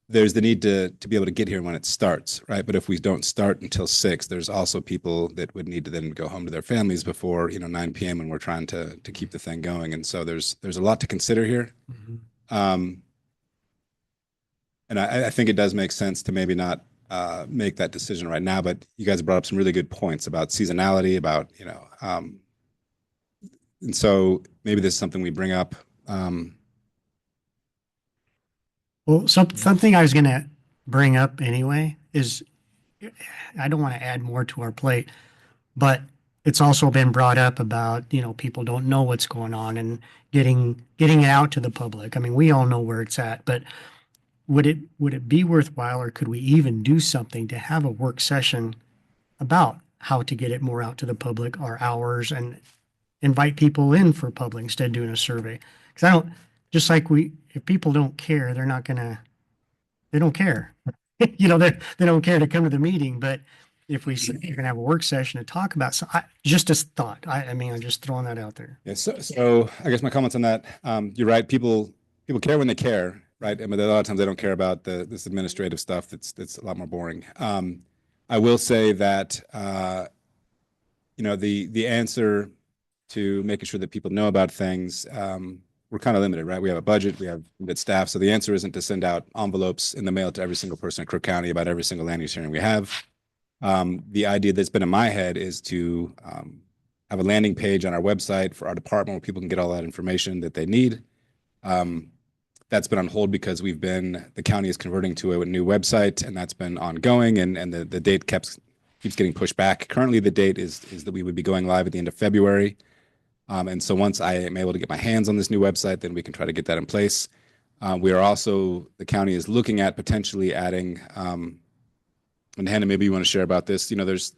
there's the need to be able to get here when it starts, right? But if we don't start until 6, there's also people that would need to then go home to their families before, 9 PM when we're trying to keep the thing going. And so there's a lot to consider here. And I think it does make sense to maybe not make that decision right now, but you guys brought up some really good points about seasonality, about, and so maybe this is something we bring up. Well, something I was gonna bring up anyway is, I don't want to add more to our plate, but it's also been brought up about, people don't know what's going on and getting it out to the public. I mean, we all know where it's at, but would it be worthwhile, or could we even do something to have a work session about how to get it more out to the public, our hours, and invite people in for public instead of doing a survey? Because I don't, just like if people don't care, they don't care. They don't care to come to the meeting. But if we say you're gonna have a work session to talk about, so just a thought. I mean, I'm just throwing that out there. Yeah. So I guess my comments on that, you're right. People care when they care, right? But a lot of times they don't care about this administrative stuff that's a lot more boring. I will say that, the answer to making sure that people know about things, we're kind of limited, right? We have a budget, we have limited staff. So the answer isn't to send out envelopes in the mail to every single person in Crook County about every single land use hearing we have. The idea that's been in my head is to have a landing page on our website for our department where people can get all that information that they need. That's been on hold because the county is converting to a new website, and that's been ongoing, and the date keeps getting pushed back. Currently, the date is that we would be going live at the end of February. And so once I am able to get my hands on this new website, then we can try to get that in place. The county is looking at potentially adding, and Hannah, maybe you want to share about this. There's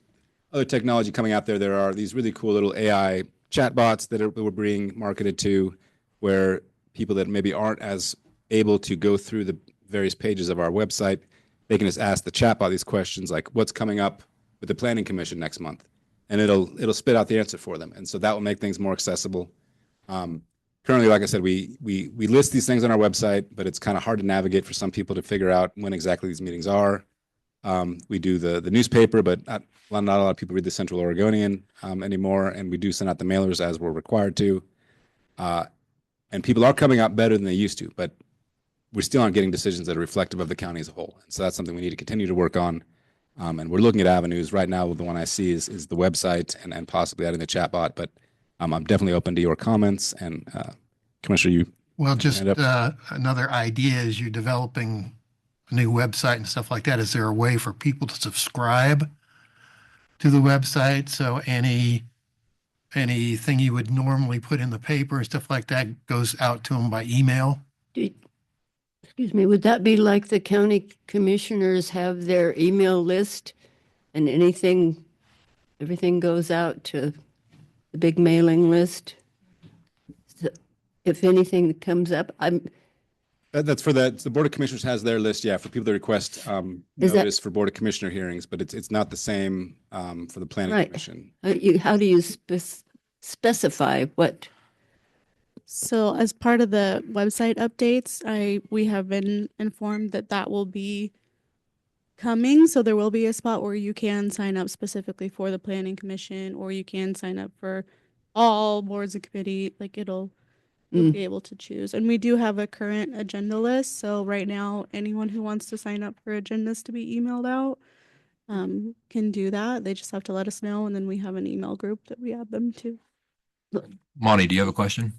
other technology coming out there. There are these really cool little AI chatbots that we're being marketed to, where people that maybe aren't as able to go through the various pages of our website, they can just ask the chatbot these questions like, what's coming up with the Planning Commission next month? And it'll spit out the answer for them. And so that will make things more accessible. Currently, like I said, we list these things on our website, but it's kind of hard to navigate for some people to figure out when exactly these meetings are. We do the newspaper, but not a lot of people read the Central Oregonian anymore. And we do send out the mailers as we're required to. And people are coming out better than they used to, but we still aren't getting decisions that are reflective of the county as a whole. And so that's something we need to continue to work on. And we're looking at avenues right now. The one I see is the website and possibly adding the chatbot, but I'm definitely open to your comments. And Commissioner, you. Well, just another idea is you're developing a new website and stuff like that. Is there a way for people to subscribe to the website? So anything you would normally put in the paper and stuff like that goes out to them by email? Excuse me, would that be like the county commissioners have their email list and everything goes out to the big mailing list? So if anything comes up, That's for the Board of Commissioners has their list, for people that request notice for Board of Commissioner hearings, but it's not the same for the Planning Commission. How do you specify what? So as part of the website updates, we have been informed that will be coming. So there will be a spot where you can sign up specifically for the Planning Commission, or you can sign up for all boards and committee. Like you'll be able to choose. And we do have a current agenda list. So right now, anyone who wants to sign up for agendas to be emailed out can do that. They just have to let us know, and then we have an email group that we add them to. Monty, do you have a question?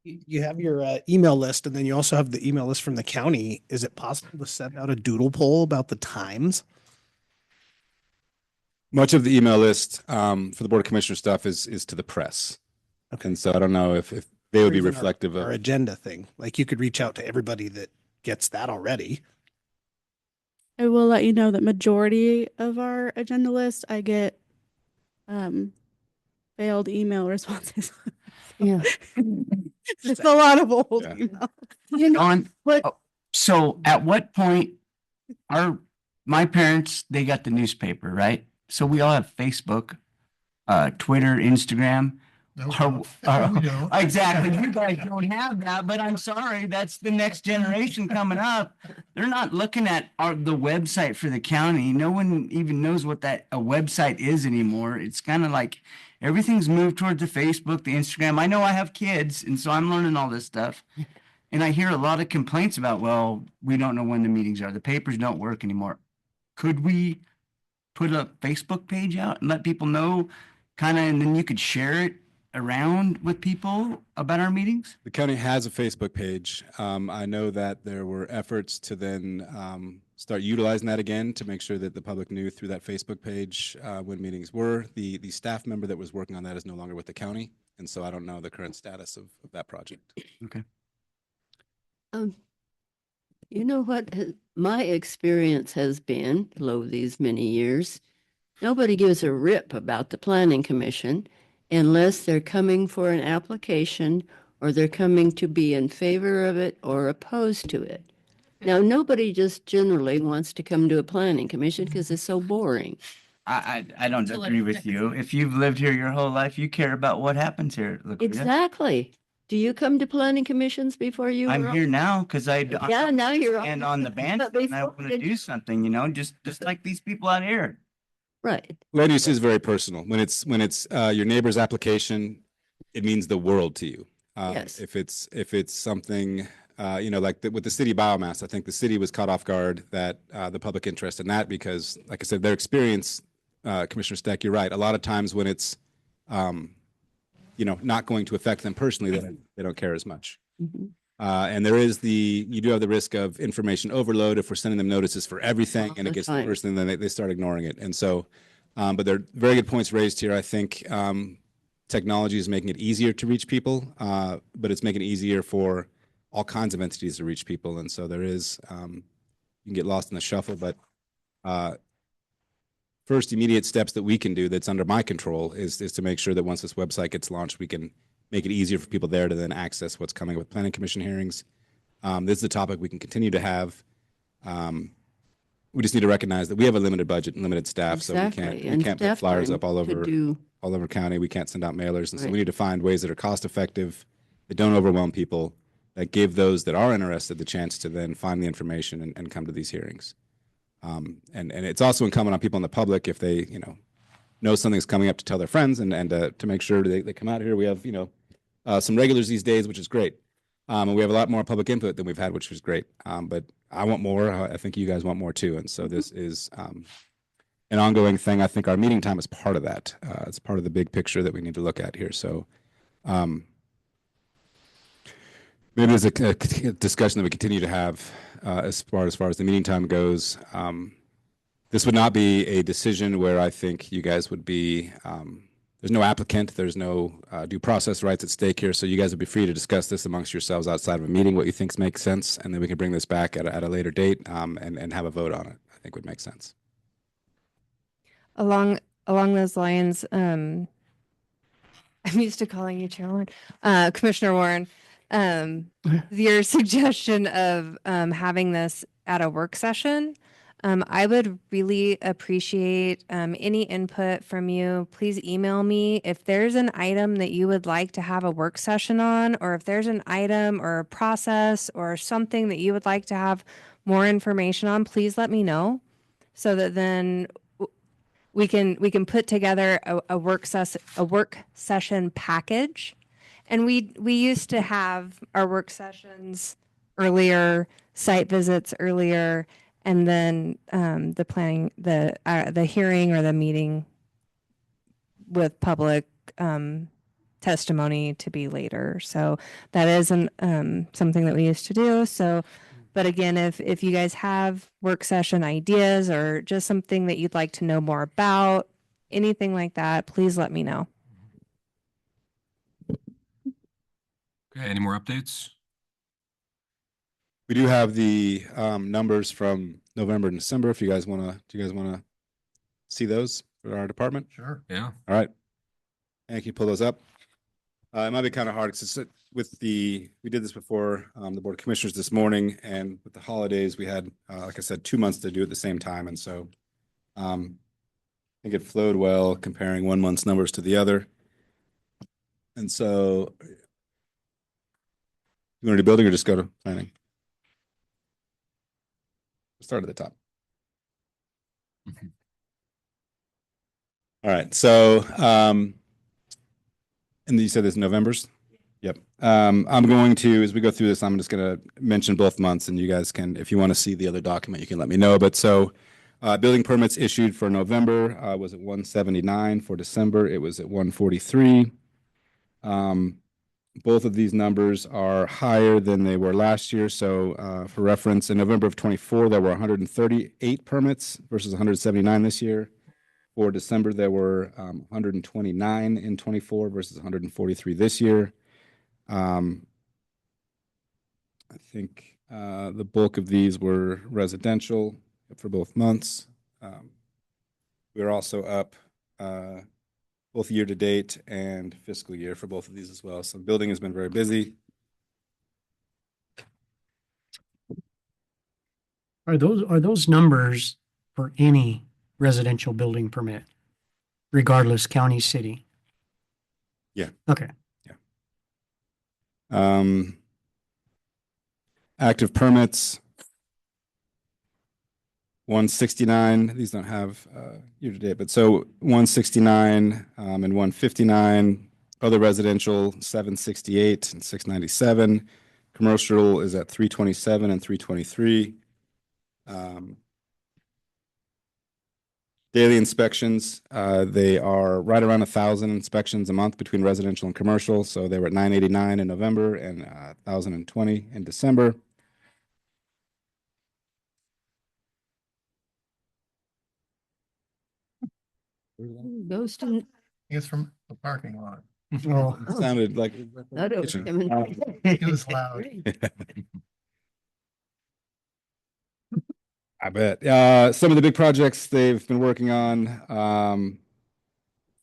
You have your email list, and then you also have the email list from the county. Is it possible to send out a doodle poll about the times? Much of the email list for the Board of Commissioners stuff is to the press. Okay. And so I don't know if they would be reflective of our agenda thing. Like you could reach out to everybody that gets that already. I will let you know that majority of our agenda list, I get failed email responses. Yeah. Just a lot of old emails. So at what point my parents, they got the newspaper, right? So we all have Facebook. Twitter, Instagram. No, Our- we don't. Exactly. You guys don't have that, but I'm sorry, that's the next generation coming up. They're not looking at the website for the county. No one even knows what a website is anymore. It's kind of like everything's moved towards the Facebook, the Instagram. I know I have kids, and so I'm learning all this stuff. And I hear a lot of complaints about, well, we don't know when the meetings are. The papers don't work anymore. Could we put a Facebook page out and let people know kind of, and then you could share it around with people about our meetings? The county has a Facebook page. I know that there were efforts to then start utilizing that again to make sure that the public knew through that Facebook page when meetings were. The staff member that was working on that is no longer with the county, and so I don't know the current status of that project. Okay. You know what my experience has been, lo these many years, nobody gives a rip about the planning commission unless they're coming for an application or they're coming to be in favor of it or opposed to it. Now, nobody just generally wants to come to a planning commission because it's so boring. I don't Until it agree with affects you. If you've lived here your whole life, you care about what happens here. LaQuita. Exactly. Do you come to planning commissions before you I'm were here now because Yeah, now you're on. and on the bench But and I before want to did do something, just like these people out here. Right. Land use is very personal. When it's your neighbor's application, it means the world to you. Yes. If it's something like with the city biomass, I think the city was caught off guard that the public interest in that because, like I said, their experience, Commissioner Steck, you're right. A lot of times when it's not going to affect them personally, they don't care as much. Mhm. And you do have the risk of information overload if we're sending them notices for everything All and it the gets time. personal, then they start ignoring it. And so, but there are very good points raised here. I think technology is making it easier to reach people, but it's making it easier for all kinds of entities to reach people. And so there is, you can get lost in the shuffle, but first immediate steps that we can do that's under my control is to make sure that once this website gets launched, we can make it easier for people there to then access what's coming with planning commission hearings. This is a topic we can continue to have. We just need to recognize that we have a limited budget and limited staff, so Exactly. we And can't put staff flyers time up all to over do- county. We can't send out mailers, and so Right. we need to find ways that are cost effective, that don't overwhelm people, that give those that are interested the chance to then find the information and come to these hearings. And it's also incumbent on people in the public if they know something's coming up to tell their friends and to make sure they come out here. We have some regulars these days, which is great. And we have a lot more public input than we've had, which is great. But I want more. I think you guys want more too. And so this is an ongoing thing. I think our meeting time is part of that. It's part of the big picture that we need to look at here. So maybe there's a discussion that we continue to have as far as the meeting time goes. This would not be a decision where I think you guys would be, there's no applicant, there's no due process rights at stake here, so you guys would be free to discuss this amongst yourselves outside of a meeting, what you think makes sense, and then we can bring this back at a later date and have a vote on it, I think would make sense. Along those lines, I'm used to calling you Chairman, Commissioner Warren. Your suggestion of having this at a work session, I would really appreciate any input from you. Please email me if there's an item that you would like to have a work session on, or if there's an item or a process or something that you would like to have more information on. Please let me know, so that then we can put together a work session package. And we used to have our work sessions earlier, site visits earlier, and then the planning, the hearing or the meeting with public testimony to be later. So that isn't something that we used to do. So, but again, if you guys have work session ideas or just something that you'd like to know more about, anything like that, please let me know. Okay, any more updates? We do have the numbers from November and December. If you guys do you guys want to see those for our department? Sure. Yeah. All right. And can you pull those up? It might be kind of hard because we did this before the Board of Commissioners this morning, and with the holidays, we had, like I said, 2 months to do it at the same time. And so think it flowed well comparing one month's numbers to the other. And so you want to do building or just go to planning? Start at the top. All right, so and you said this November's? Yep. I'm going to, as we go through this, I'm just going to mention both months, and you guys can, if you want to see the other document, you can let me know. But so building permits issued for November was at 179. For December, it was at 143. Both of these numbers are higher than they were last year. So for reference, in November of 24, there were 138 permits versus 179 this year. For December, there were 129 in 24 versus 143 this year. I think the bulk of these were residential for both months. We're also up both year to date and fiscal year for both of these as well. So building has been very busy. Are those numbers for any residential building permit, regardless county, city? Yeah. Okay. Active permits, 169. These don't have year to date, but so 169 and 159. Other residential, 768 and 697. Commercial is at 327 and 323. Daily inspections, they are right around 1,000 inspections a month between residential and commercial. So they were at 989 in November and 1,020 in December. Goes to. It's from the parking lot. Oh, It sounded like That was kitchen. coming. It was loud. I bet. Some of the big projects they've been working on.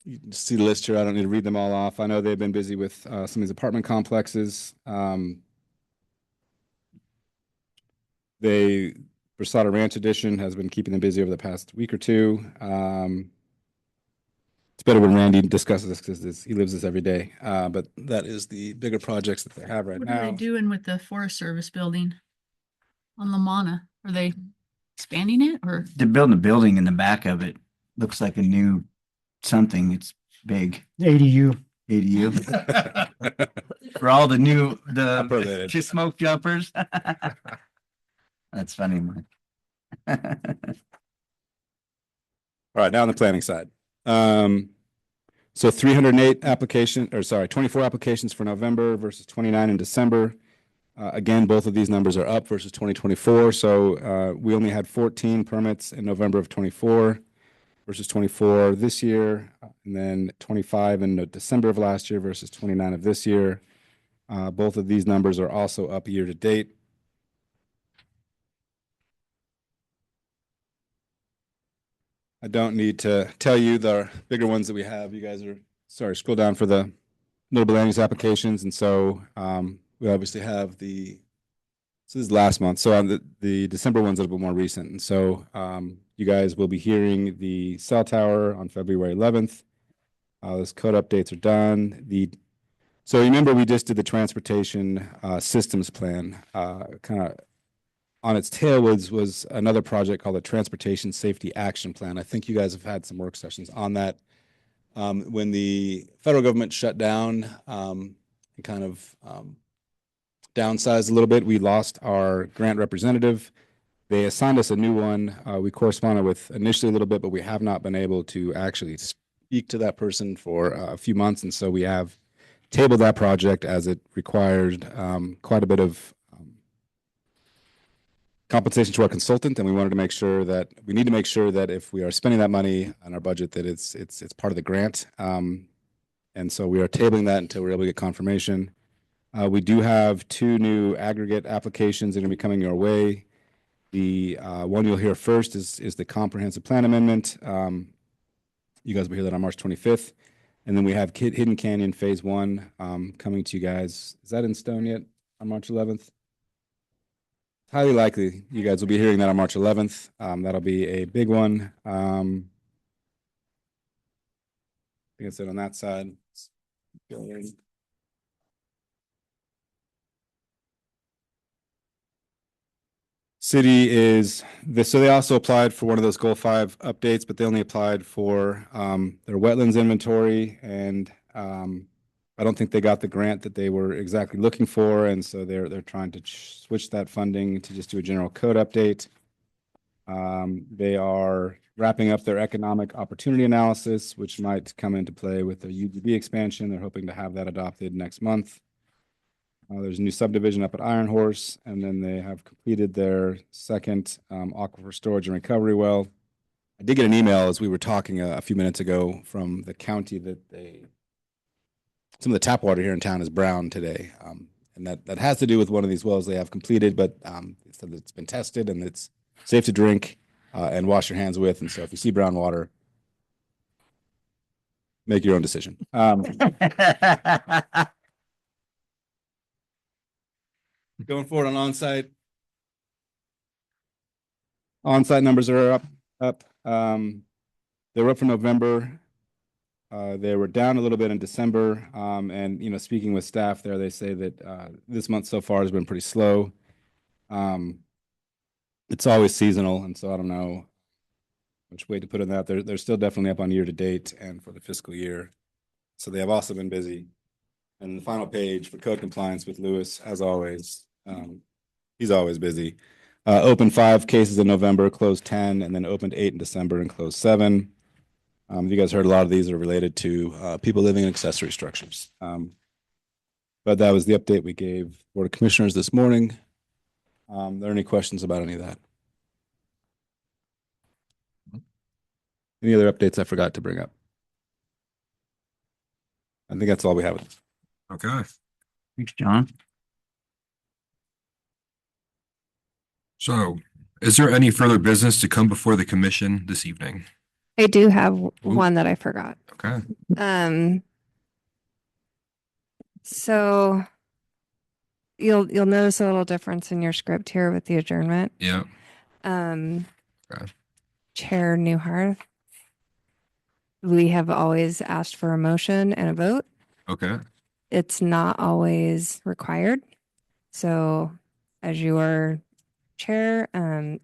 You can see the list here. I don't need to read them all off. I know they've been busy with some of these apartment complexes. Versada Ranch Edition has been keeping them busy over the past week or two. It's better when Randy discusses this because he lives this every day. But that is the bigger projects that they have right What now. are they doing with the Forest Service building on Lamana? Are they expanding it or? They're building a building in the back of it. Looks like a new something. It's big. ADU. ADU. For all the new, Permitted. just smoke jumpers. That's funny, Mike. All right, now on the planning side. So 308 24 applications for November versus 29 in December. Again, both of these numbers are up versus 2024. So we only had 14 permits in November of 24 versus 24 this year, and then 25 in December of last year versus 29 of this year. Both of these numbers are also up year to date. I don't need to tell you the bigger ones that we have. You guys scroll down for the notable land use applications. And so we obviously have this is last month. So on the December one's a little bit more recent. And so you guys will be hearing the cell tower on February 11th. Those code updates are done. So remember we just did the transportation systems plan. Kind of on its tail was another project called the Transportation Safety Action Plan. I think you guys have had some work sessions on that. When the federal government shut down and kind of downsized a little bit, we lost our grant representative. They assigned us a new one. We corresponded with initially a little bit, but we have not been able to actually speak to that person for a few months. And so we have tabled that project as it required quite a bit of compensation to our consultant, and we need to make sure that if we are spending that money on our budget, that it's part of the grant. And so we are tabling that until we're able to get confirmation. We do have 2 new aggregate applications that are going to be coming your way. The one you'll hear first is the comprehensive plan amendment. You guys will hear that on March 25th. And then we have Hidden Canyon Phase 1 coming to you guys. Is that in stone yet on March 11th? Highly likely you guys will be hearing that on March 11th. That'll be a big one. think that's it on that side. City is this, so they also applied for one of those goal 5 updates, but they only applied for their wetlands inventory, and I don't think they got the grant that they were exactly looking for, and so they're trying to switch that funding to just do a general code update. They are wrapping up their economic opportunity analysis, which might come into play with the UGB expansion. They're hoping to have that adopted next month. There's a new subdivision up at Iron Horse, and then they have completed their second aquifer storage and recovery well. I did get an email as we were talking a few minutes ago from the county that some of the tap water here in town is brown today. And that has to do with one of these wells they have completed, but it said that it's been tested and it's safe to drink and wash your hands with. And so if you see brown water, make your own decision. Going forward on on-site. On-site numbers are up. They were up for November. They were down a little bit in December. And, you know, speaking with staff there, they say that this month so far has been pretty slow. It's always seasonal, and so I don't know which way to put in that. They're still definitely up on year to date and for the fiscal year. So they have also been busy. And the final page for code compliance with Lewis, as always, he's always busy. Opened 5 cases in November, closed 10, and then opened 8 in December and closed 7. You guys heard a lot of these are related to people living in accessory structures. But that was the update we gave Board of Commissioners this morning. Are there any questions about any of that? Any other updates I forgot to bring up? I think that's all we have. Okay. Thanks, John. So is there any further business to come before the commission this evening? I do have one that I forgot. Okay. So you'll notice a little difference in your script here with the adjournment. Yeah. Okay. Okay. Chair Newharth, we have always asked for a motion and a vote. Okay. It's not always required. So as your chair,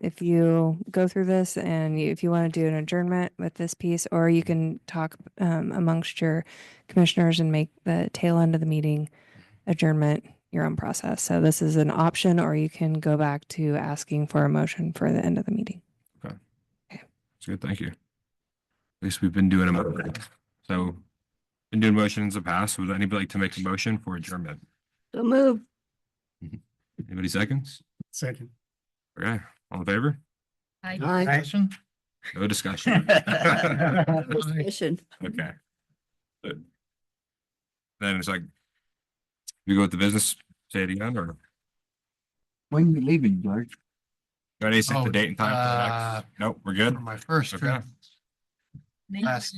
if you go through this and if you want to do an adjournment with this piece, or you can talk amongst your commissioners and make the tail end of the meeting adjournment your own process. So this is an option, or you can go back to asking for a motion for the end of the meeting. Okay. That's good. Thank you. At least we've been doing them. So been doing motions in the past. Would anybody like to make a motion for adjournment? So move. Anybody seconds? Second. Okay. All in favor? I Discussion? No discussion. Discussion. Okay. Good. Then it's like, we go with the business, say it again, or When you leaving, George? ready to set the Oh, date and time for the next? Nope, we're good. For my first Okay. trip last